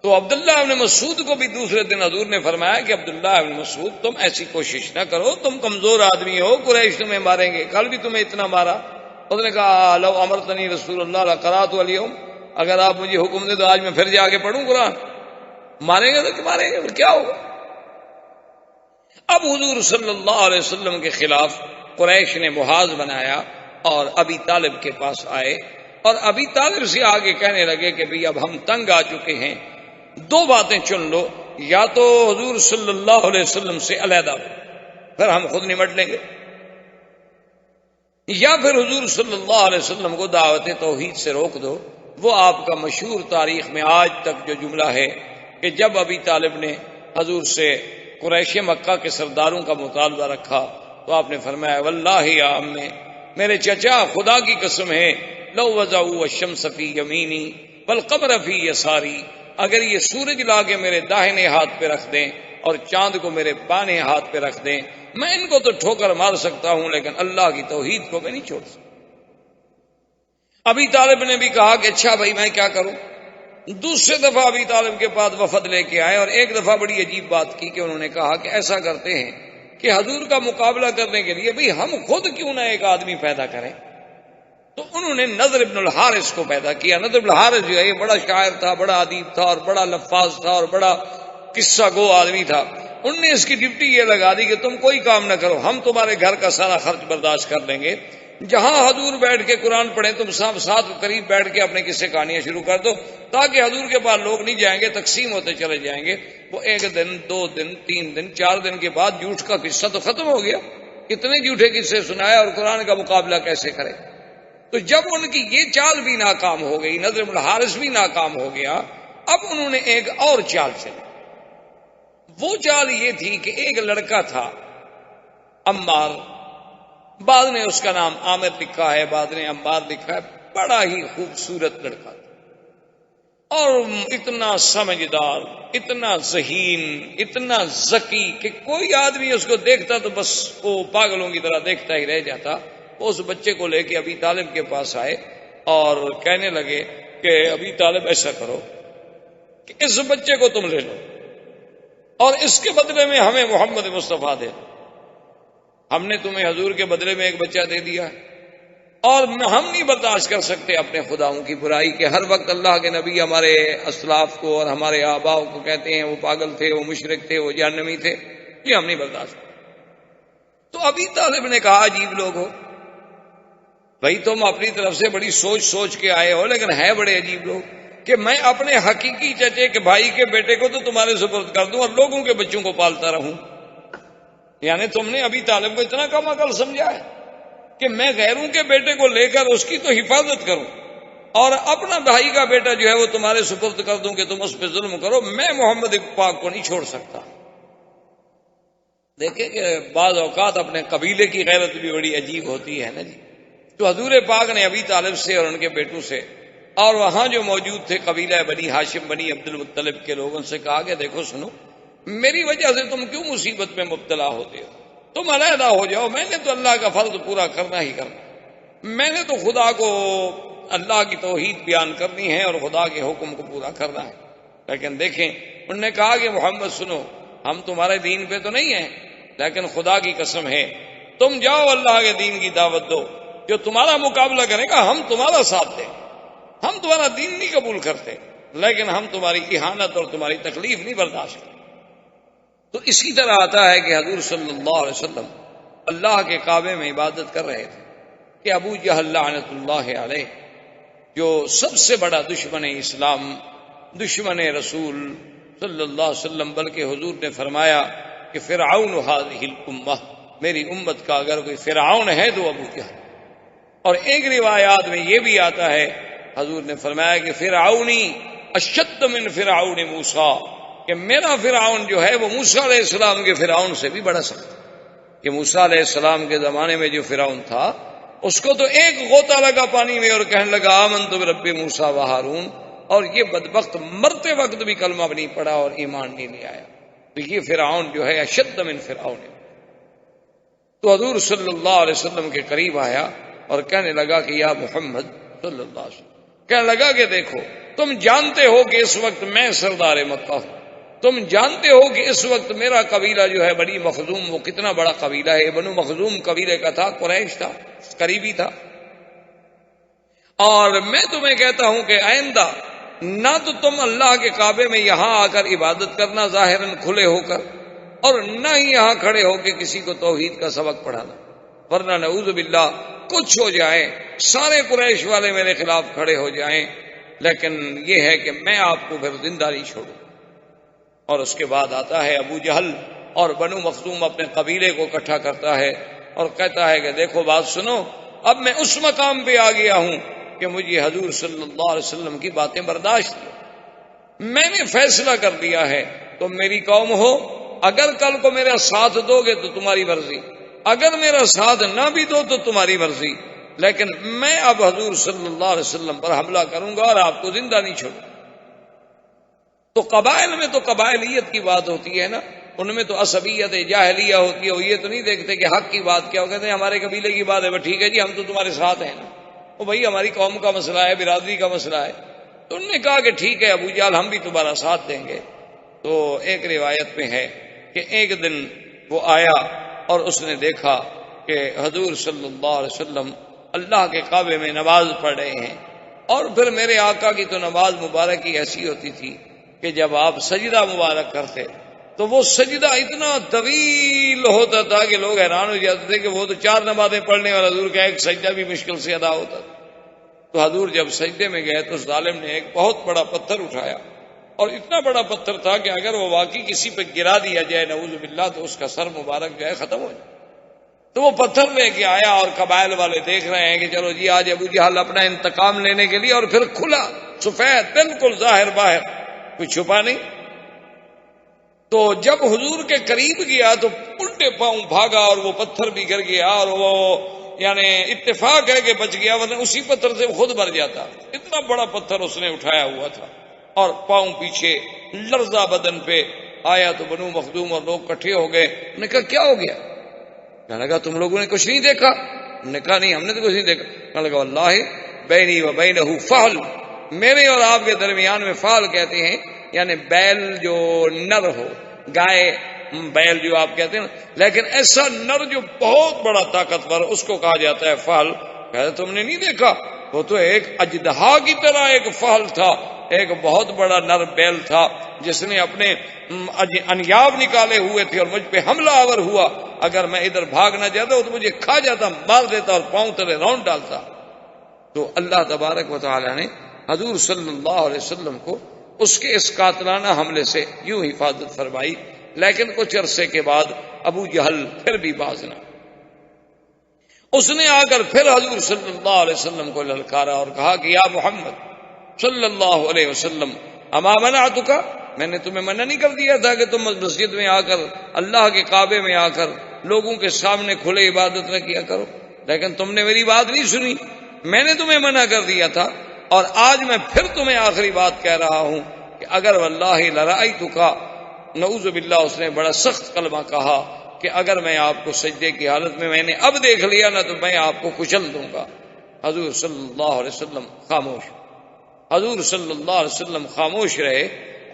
تو عبداللہ ابن مسعود کو بھی دوسرے دن حضور نے فرمایا کہ عبداللہ ابن مسعود تم ایسی کوشش نہ کرو, تم کمزور آدمی ہو, قریش تمہیں ماریں گے, کل بھی تمہیں اتنا مارا. اس نے کہا لو امرتنی رسول اللہ لقرأت اليوم, اگر آپ مجھے حکم دیں تو آج میں پھر جا کے پڑھوں قرآن. ماریں گے تو ماریں گے, پھر کیا ہوگا. اب حضور صلی اللہ علیہ وسلم کے خلاف قریش نے محاذ بنایا اور ابی طالب کے پاس آئے اور ابی طالب سے آگے کہنے لگے کہ بھئی اب ہم تنگ آ چکے ہیں، دو باتیں چن لو، یا تو حضور صلی اللہ علیہ وسلم سے علیحدہ ہو پھر ہم خود نمٹ لیں گے، یا پھر حضور صلی اللہ علیہ وسلم کو دعوت توحید سے روک دو۔ وہ آپ کا مشہور تاریخ میں آج تک جو جملہ ہے کہ جب ابی طالب نے حضور سے قریش مکہ کے سرداروں کا مطالبہ رکھا تو آپ نے فرمایا واللہ یا امّے، میرے چچا خدا کی قسم ہے، لو وضعوا الشمس فی یمینی والقمر فی یساری، اگر یہ سورج لا کے میرے داہنے ہاتھ پہ رکھ دیں اور چاند کو میرے بائیں ہاتھ پہ رکھ دیں، میں ان کو تو ٹھوکر مار سکتا ہوں لیکن اللہ کی توحید کو میں نہیں چھوڑ سکتا۔ ابی طالب نے بھی کہا کہ اچھا بھائی میں کیا کروں۔ دوسرے دفعہ ابی طالب کے پاس وفد لے کے آئے اور ایک دفعہ بڑی عجیب بات کی کہ انہوں نے کہا کہ ایسا کرتے ہیں کہ حضور کا مقابلہ کرنے کے لیے بھئی ہم خود کیوں نہ ایک آدمی پیدا کریں۔ تو انہوں نے نضر ابن الحارث کو پیدا کیا۔ نضر ابن الحارث جو ہے یہ بڑا شاعر تھا، بڑا ادیب تھا اور بڑا لفاظ تھا اور بڑا قصہ گو آدمی تھا۔ ان نے اس کی ڈپٹی یہ لگا دی کہ تم کوئی کام نہ کرو، ہم تمہارے گھر کا سارا خرچ برداشت کر لیں گے، جہاں حضور بیٹھ کے قرآن پڑھیں تم ساتھ قریب بیٹھ کے اپنے قصے کہانیاں شروع کر دو تاکہ حضور کے پاس لوگ نہیں جائیں گے، تقسیم ہوتے چلے جائیں گے۔ وہ ایک دن، 2 دن، 3 دن، 4 دن کے بعد جھوٹ کا قصہ تو ختم ہو گیا، کتنے جھوٹے قصے سنایا اور قرآن کا مقابلہ کیسے کرے۔ تو جب ان کی یہ چال بھی ناکام ہو گئی، نضر بن الحارث بھی ناکام ہو گیا، اب انہوں نے ایک اور چال چلی۔ وہ چال یہ تھی کہ ایک لڑکا تھا عمار، بعد نے اس کا نام عامر لکھا ہے، بعد نے عمار لکھا ہے، بڑا ہی خوبصورت لڑکا تھا اور اتنا سمجھدار، اتنا ذہین، اتنا ذکی کہ کوئی آدمی اس کو دیکھتا تو بس وہ پاگلوں کی طرح دیکھتا ہی رہ جاتا۔ وہ اس بچے کو لے کے ابی طالب کے پاس آئے اور کہنے لگے کہ ابی طالب ایسا کرو کہ اس بچے کو تم لے لو اور اس کے بدلے میں ہمیں محمد مصطفیٰ دے دو۔ ہم نے تمہیں حضور کے بدلے میں ایک بچہ دے دیا ہے اور ہم نہیں برداشت کر سکتے اپنے خداؤں کی برائی کہ ہر وقت اللہ کے نبی ہمارے اسلاف کو اور ہمارے آباؤں کو کہتے ہیں وہ پاگل تھے، وہ مشرک تھے، وہ جہنمی تھے، یہ ہم نہیں برداشت کرتے۔ تو ابی طالب نے کہا عجیب لوگ ہو بھائی، تم اپنی طرف سے بڑی سوچ کے آئے ہو لیکن ہے بڑے عجیب لوگ کہ میں اپنے حقیقی چچے کے بھائی کے بیٹے کو تو تمہارے سپرد کر دوں اور لوگوں کے بچوں کو پالتا رہوں۔ یعنی تم نے ابی طالب کو اتنا کم عقل سمجھا ہے کہ میں غیروں کے بیٹے کو لے کر اس کی تو حفاظت کروں اور اپنا بھائی کا بیٹا جو ہے وہ تمہارے سپرد کر دوں کہ تم اس پہ ظلم کرو۔ میں محمد پاک کو نہیں چھوڑ سکتا۔ دیکھیں کہ بعض اوقات اپنے قبیلے کی غیرت بھی بڑی عجیب ہوتی ہے نا جی۔ تو حضور پاک نے ابی طالب سے اور ان کے بیٹوں سے اور وہاں جو موجود تھے قبیلہ بنی ہاشم بنی عبد المطلب کے لوگوں سے کہا کہ دیکھو سنو، میری وجہ سے تم کیوں مصیبت میں مبتلا ہوتے ہو؟ تم علیحدہ ہو جاؤ، میں نے تو اللہ کا فرض پورا کرنا ہی کرنا، میں نے تو خدا کو اللہ کی توحید بیان کرنی ہے اور خدا کے حکم کو پورا کرنا ہے۔ لیکن دیکھیں انہوں نے کہا کہ محمد سنو، ہم تمہارے دین پہ تو نہیں ہیں لیکن خدا کی قسم ہے تم جاؤ اللہ کے دین کی دعوت دو، جو تمہارا مقابلہ کرے گا ہم تمہارا ساتھ دیں، ہم تمہارا دین نہیں قبول کرتے لیکن ہم تمہاری اہانت اور تمہاری تکلیف نہیں برداشت کرتے۔ تو اسی طرح آتا ہے کہ حضور صلی اللہ علیہ وسلم اللہ کے کعبے میں عبادت کر رہے تھے کہ ابو جہل لعنت اللہ علیہ، جو سب سے بڑا دشمن اسلام، دشمن رسول صلی اللہ علیہ وسلم، بلکہ حضور نے فرمایا کہ فرعون هذه الامہ، میری امت کا اگر کوئی فرعون ہے تو ابو جہل۔ اور ایک روایات میں یہ بھی آتا ہے حضور نے فرمایا کہ فرعونی اشد من فرعون موسیٰ، کہ میرا فرعون جو ہے وہ موسیٰ علیہ السلام کے فرعون سے بھی بڑا سخت ہے۔ کہ موسیٰ علیہ السلام کے زمانے میں جو فرعون تھا اس کو تو ایک غوطہ لگا پانی میں اور کہنے لگا آمنت برب موسیٰ و ہارون، اور یہ بدبخت مرتے وقت بھی کلمہ نہیں پڑھا اور ایمان نہیں لے آیا۔ تو یہ فرعون جو ہے اشد من فرعون۔ تو حضور صلی اللہ علیہ وسلم کے قریب آیا اور کہنے لگا کہ یا محمد صلی اللہ علیہ وسلم، کہنے لگا کہ دیکھو تم جانتے ہو کہ اس وقت میں سردار مکہ ہوں، تم جانتے ہو کہ اس وقت میرا قبیلہ جو ہے بنی مخزوم، وہ کتنا بڑا قبیلہ ہے، بنو مخزوم قبیلے کا تھا، قریش تھا، قریبی تھا، اور میں تمہیں کہتا ہوں کہ آئندہ نہ تو تم اللہ کے کعبے میں یہاں آ کر عبادت کرنا ظاہراً کھلے ہو کر، اور نہ ہی یہاں کھڑے ہو کے کسی کو توحید کا سبق پڑھانا، ورنہ نعوذ باللہ کچھ ہو جائے، سارے قریش والے میرے خلاف کھڑے ہو جائیں، لیکن یہ ہے کہ میں آپ کو پھر زندہ نہیں چھوڑوں۔ اور اس کے بعد آتا ہے ابو جہل اور بنو مخزوم اپنے قبیلے کو اکٹھا کرتا ہے اور کہتا ہے کہ دیکھو بات سنو، اب میں اس مقام پہ آ گیا ہوں کہ مجھے حضور صلی اللہ علیہ وسلم کی باتیں برداشت ہیں، میں نے فیصلہ کر لیا ہے، تم میری قوم ہو، اگر کل کو میرا ساتھ دو گے تو تمہاری مرضی، اگر میرا ساتھ نہ بھی دو تو تمہاری مرضی، لیکن میں اب حضور صلی اللہ علیہ وسلم پر حملہ کروں گا اور آپ کو زندہ نہیں چھوڑوں۔ تو قبائل میں تو قبائلیت کی بات ہوتی ہے نا، ان میں تو عصبیت جاہلیہ ہوتی ہے، وہ یہ تو نہیں دیکھتے کہ حق کی بات کیا، وہ کہتے ہیں ہمارے قبیلے کی بات ہے، ٹھیک ہے جی ہم تو تمہارے ساتھ ہیں نا، وہ بھائی ہماری قوم کا مسئلہ ہے، برادری کا مسئلہ ہے۔ تو انہوں نے کہا کہ ٹھیک ہے ابو جہل ہم بھی تمہارا ساتھ دیں گے۔ تو ایک روایت میں ہے کہ ایک دن وہ آیا اور اس نے دیکھا کہ حضور صلی اللہ علیہ وسلم اللہ کے کعبے میں نماز پڑھ رہے ہیں، اور پھر میرے آقا کی تو نماز مبارک ہی ایسی ہوتی تھی کہ جب آپ سجدہ مبارک کرتے تو وہ سجدہ اتنا طویل ہوتا تھا کہ لوگ حیران ہو جاتے تھے کہ وہ تو 4 نمازیں پڑھنے والا حضور کا ایک سجدہ بھی مشکل سے ادا ہوتا تھا۔ تو حضور جب سجدے میں گئے تو اس ظالم نے ایک بہت بڑا پتھر اٹھایا، اور اتنا بڑا پتھر تھا کہ اگر وہ واقعی کسی پہ گرا دیا جائے نعوذ باللہ تو اس کا سر مبارک جو ہے ختم ہو جائے۔ تو وہ پتھر لے کے آیا اور قبائل والے دیکھ رہے ہیں کہ چلو جی آج ابو جہل اپنا انتقام لینے کے لیے، اور پھر کھلا سفید بالکل ظاہر باہر، کوئی چھپا نہیں۔ تو جب حضور کے قریب گیا تو الٹے پاؤں بھاگا اور وہ پتھر بھی گر گیا، اور وہ یعنی اتفاق ہے کہ بچ گیا، ورنہ اسی پتھر سے خود مر جاتا۔ اتنا بڑا پتھر اس نے اٹھایا ہوا تھا، اور پاؤں پیچھے، لرزہ بدن پہ آیا۔ تو بنو مخزوم اور لوگ کٹھے ہو گئے، انہوں نے کہا کیا ہو گیا؟ کہنے لگا تم لوگوں نے کچھ نہیں دیکھا؟ انہوں نے کہا نہیں ہم نے تو کچھ نہیں دیکھا۔ کہنے لگا واللہ بینی و بینہ فحل، میرے اور آپ کے درمیان میں فحل کہتے ہیں یعنی بیل جو نر ہو، گائے بیل جو آپ کہتے ہیں، لیکن ایسا نر جو بہت بڑا طاقتور، اس کو کہا جاتا ہے فحل۔ کہتے تم نے نہیں دیکھا؟ وہ تو ایک اژدہا کی طرح ایک فحل تھا، ایک بہت بڑا نر بیل تھا جس نے اپنے انیاب نکالے ہوئے تھے اور مجھ پہ حملہ آور ہوا۔ اگر میں ادھر بھاگ نہ جاتا تو مجھے کھا جاتا، مار دیتا اور پاؤں تلے راؤنڈ ڈالتا۔ تو اللہ تبارک و تعالی نے حضور صلی اللہ علیہ وسلم کو اس کے اس قاتلانہ حملے سے یوں حفاظت فرمائی، لیکن کچھ عرصے کے بعد ابو جہل پھر بھی باز نہ، اس نے آ کر پھر حضور صلی اللہ علیہ وسلم کو للکارا اور کہا کہ یا محمد صلی اللہ علیہ وسلم اما منعتک، میں نے تمہیں منع نہیں کر دیا تھا کہ تم مسجد میں آ کر، اللہ کے کعبے میں آ کر لوگوں کے سامنے کھلے عبادت نہ کیا کرو، لیکن تم نے میری بات نہیں سنی، میں نے تمہیں منع کر دیا تھا، اور آج میں پھر تمہیں آخری بات کہہ رہا ہوں کہ اگر واللہ لرأیتک، نعوذ باللہ اس نے بڑا سخت کلمہ کہا کہ اگر میں آپ کو سجدے کی حالت میں نے اب دیکھ لیا نہ تو میں آپ کو کچل دوں گا۔ حضور صلی اللہ علیہ وسلم خاموش، حضور صلی اللہ علیہ وسلم خاموش رہے،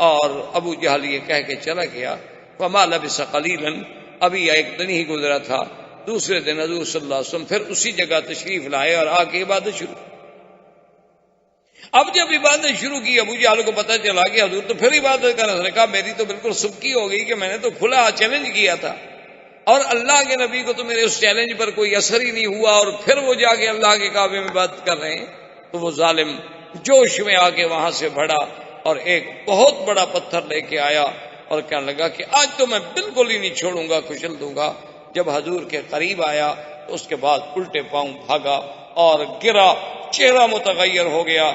اور ابو جہل یہ کہہ کے چلا گیا۔ فما لبث قلیلا، ابھی ایک دن ہی گزرا تھا، دوسرے دن حضور صلی اللہ علیہ وسلم پھر اسی جگہ تشریف لائے اور آ کے عبادت شروع۔ اب جب عبادت شروع کی، ابو جہل کو پتہ چلا کہ حضور تو پھر عبادت کر رہے، اس نے کہا میری تو بالکل سبکی ہو گئی کہ میں نے تو کھلا چیلنج کیا تھا، اور اللہ کے نبی کو تو میرے اس چیلنج پر کوئی اثر ہی نہیں ہوا، اور پھر وہ جا کے اللہ کے کعبے میں عبادت کر رہے ہیں۔ تو وہ ظالم جوش میں آ کے وہاں سے بڑھا اور ایک بہت بڑا پتھر لے کے آیا اور کہنے لگا کہ آج تو میں بالکل ہی نہیں چھوڑوں گا، کچل دوں گا۔ جب حضور کے قریب آیا تو اس کے بعد الٹے پاؤں بھاگا اور گرا، چہرہ متغیر ہو گیا،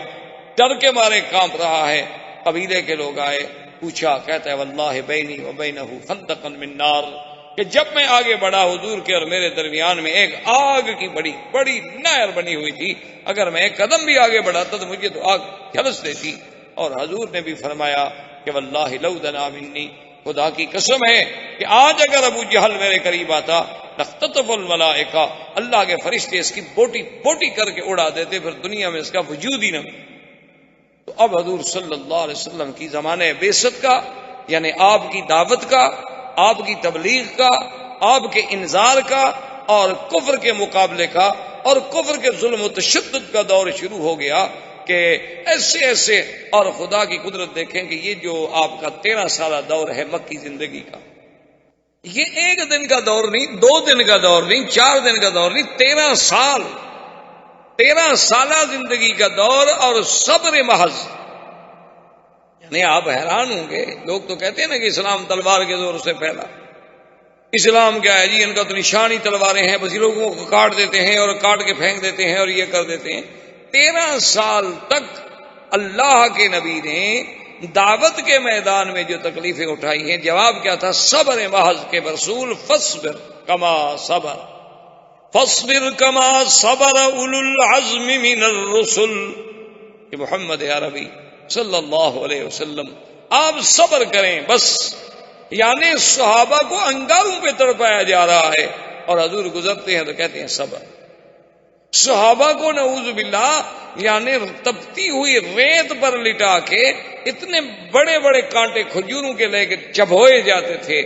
ڈر کے مارے کانپ رہا ہے۔ قبیلے کے لوگ آئے، پوچھا، کہتا ہے واللہ بینی و بینہ خندقا من نار، کہ جب میں آگے بڑھا حضور کے اور میرے درمیان میں ایک آگ کی بڑی بڑی نہر بنی ہوئی تھی، اگر میں ایک قدم بھی آگے بڑھاتا تو مجھے تو آگ جھلس دیتی۔ اور حضور نے بھی فرمایا کہ واللہ لو دنا منی، خدا کی قسم ہے کہ آج اگر ابو جہل میرے قریب آتا لختطف الملائکہ، اللہ کے فرشتے اس کی بوٹی بوٹی کر کے اڑا دیتے، پھر دنیا میں اس کا وجود ہی نہ۔ تو اب حضور صلی اللہ علیہ وسلم کی زمانہ بعثت کا، یعنی آپ کی دعوت کا، آپ کی تبلیغ کا، آپ کے انذار کا، اور کفر کے مقابلے کا، اور کفر کے ظلم و تشدد کا دور شروع ہو گیا کہ ایسے ایسے، اور خدا کی قدرت دیکھیں کہ یہ جو آپ کا 13 سالہ دور ہے مکی زندگی کا، یہ ایک دن کا دور نہیں، 2 دن کا دور نہیں، 4 دن کا دور نہیں، 13 سال 13 سالہ زندگی کا دور اور صبر محض. یعنی آپ حیران ہوں گے، لوگ تو کہتے ہیں نا کہ اسلام تلوار کے زور سے پھیلا. اسلام کیا ہے جی، ان کا تو نشانی تلواریں ہیں، بس لوگوں کو کاٹ دیتے ہیں اور کاٹ کے پھینک دیتے ہیں اور یہ کر دیتے ہیں. 13 سال تک اللہ کے نبی نے دعوت کے میدان میں جو تکلیفیں اٹھائی ہیں، جواب کیا تھا؟ صبر محض کے رسول فاصبر کما صبر، فاصبر کما صبر اولو العزم من الرسل. کہ محمد عربی صلی اللہ علیہ وسلم آپ صبر کریں بس. یعنی صحابہ کو انگاروں پہ تڑپایا جا رہا ہے اور حضور گزرتے ہیں تو کہتے ہیں صبر. صحابہ کو نعوذ باللہ یعنی تپتی ہوئی ریت پر لٹا کے اتنے بڑے بڑے کانٹے کھجوروں کے لے کے چبھوئے جاتے تھے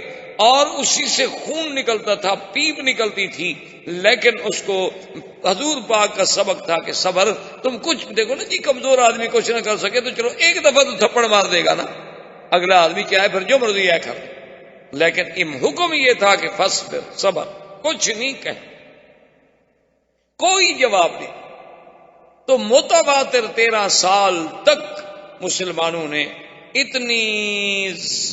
اور اسی سے خون نکلتا تھا، پیپ نکلتی تھی، لیکن اس کو حضور پاک کا سبق تھا کہ صبر. تم کچھ دیکھو نا جی، کمزور آدمی کچھ نہ کر سکے تو چلو ایک دفعہ تو تھپڑ مار دے گا نا، اگلا آدمی چاہے پھر جو مرضی ہے کر. لیکن حکم یہ تھا کہ فاصبر، صبر، کچھ نہیں کہے، کوئی جواب نہیں. تو متواتر 13 سال تک مسلمانوں نے اتنی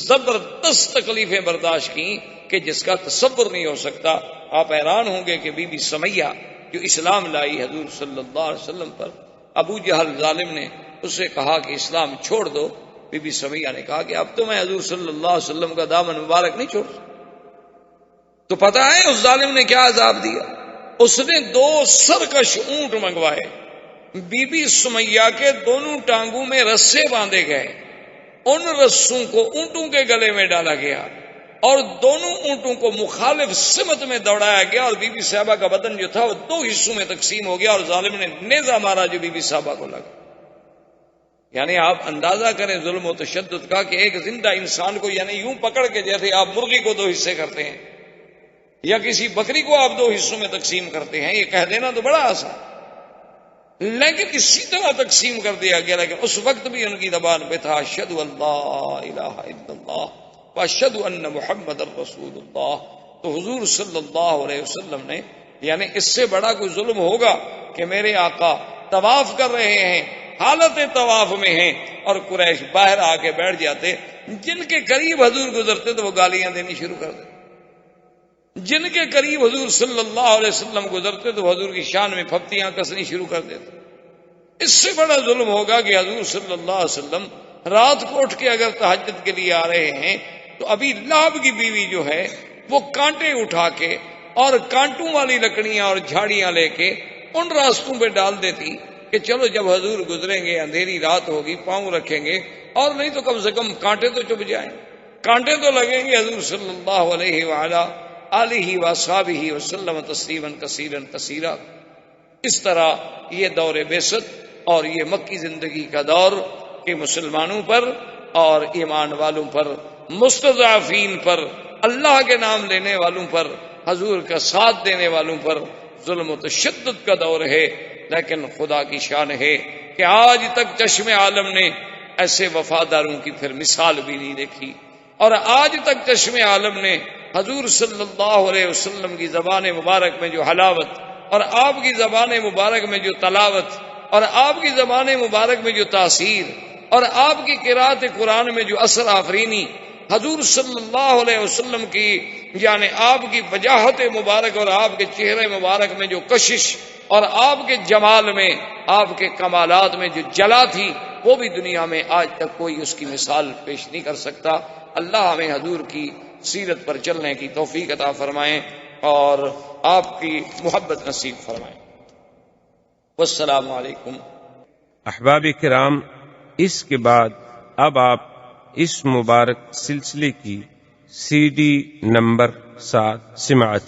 زبردست تکلیفیں برداشت کی کہ جس کا تصور نہیں ہو سکتا. آپ حیران ہوں گے کہ بی بی سمیہ جو اسلام لائی حضور صلی اللہ علیہ وسلم پر، ابو جہل ظالم نے اسے کہا کہ اسلام چھوڑ دو. بی بی سمیہ نے کہا کہ اب تو میں حضور صلی اللہ علیہ وسلم کا دامن مبارک نہیں چھوڑ سکتا. تو پتہ ہے اس ظالم نے کیا عذاب دیا؟ اس نے 2 سرکش اونٹ منگوائے. بی بی سمیہ کے دونوں ٹانگوں میں رسے باندھے گئے، ان رسوں کو اونٹوں کے گلے میں ڈالا گیا اور دونوں اونٹوں کو مخالف سمت میں دوڑایا گیا اور بی بی صاحبہ کا بدن جو تھا وہ 2 حصوں میں تقسیم ہو گیا اور ظالم نے نیزہ مارا جو بی بی صاحبہ کو لگا. یعنی آپ اندازہ کریں ظلم و تشدد کا کہ ایک زندہ انسان کو یعنی یوں پکڑ کے جیسے آپ مرغی کو 2 حصے کرتے ہیں یا کسی بکری کو آپ 2 حصوں میں تقسیم کرتے ہیں، یہ کہہ دینا تو بڑا آسان، لیکن اسی طرح تقسیم کر دیا گیا. لیکن اس وقت بھی ان کی زبان پہ تھا اشہد ان لا الہ الا اللہ واشہد ان محمد رسول اللہ. تو حضور صلی اللہ علیہ وسلم نے یعنی اس سے بڑا کوئی ظلم ہوگا کہ میرے آقا طواف کر رہے ہیں، حالت طواف میں ہیں اور قریش باہر آ کے بیٹھ جاتے، جن کے قریب حضور گزرتے تو وہ گالیاں دینی شروع کر دیتے، جن کے قریب حضور صلی اللہ علیہ وسلم گزرتے تو حضور کی شان میں پھپتیاں کسنی شروع کر دیتے. اس سے بڑا ظلم ہوگا کہ حضور صلی اللہ علیہ وسلم رات کو اٹھ کے اگر تہجد کے لیے آ رہے ہیں تو ابھی لہب کی بیوی جو ہے وہ کانٹے اٹھا کے اور کانٹوں والی لکڑیاں اور جھاڑیاں لے کے ان راستوں پہ ڈال دیتی کہ چلو جب حضور گزریں گے اندھیری رات ہوگی پاؤں رکھیں گے اور نہیں تو کم سے کم کانٹے تو چبھ جائیں، کانٹے تو لگیں گے. حضور صلی اللہ علیہ وآلہ آلہ وصحبہ وسلم تسلیما کثیرا کثیرا. اس طرح یہ دور بعثت اور یہ مکی زندگی کا دور کہ مسلمانوں پر اور ایمان والوں پر، مستضعفین پر، اللہ کے نام لینے والوں پر، حضور کا ساتھ دینے والوں پر ظلم و تشدد کا دور ہے. لیکن خدا کی شان ہے کہ آج تک چشم عالم نے ایسے وفاداروں کی پھر مثال بھی نہیں دیکھی، اور آج تک چشم عالم نے حضور صلی اللہ علیہ وسلم کی زبان مبارک میں جو حلاوت اور آپ کی زبان مبارک میں جو تلاوت اور آپ کی زبان مبارک میں جو تاثیر اور آپ کی قرات قرآن میں جو اثر آفرینی، حضور صلی اللہ علیہ وسلم کی یعنی آپ کی وجاہت مبارک اور آپ کے چہرے مبارک میں جو کشش اور آپ کے جمال میں، آپ کے کمالات میں جو جلا تھی، وہ بھی دنیا میں آج تک کوئی اس کی مثال پیش نہیں کر سکتا. اللہ ہمیں حضور کی سیرت پر چلنے کی توفیق عطا فرمائیں اور آپ کی محبت نصیب فرمائیں. والسلام علیکم. احباب کرام، اس کے بعد اب آپ اس مبارک سلسلے کی CD نمبر 7 سماعت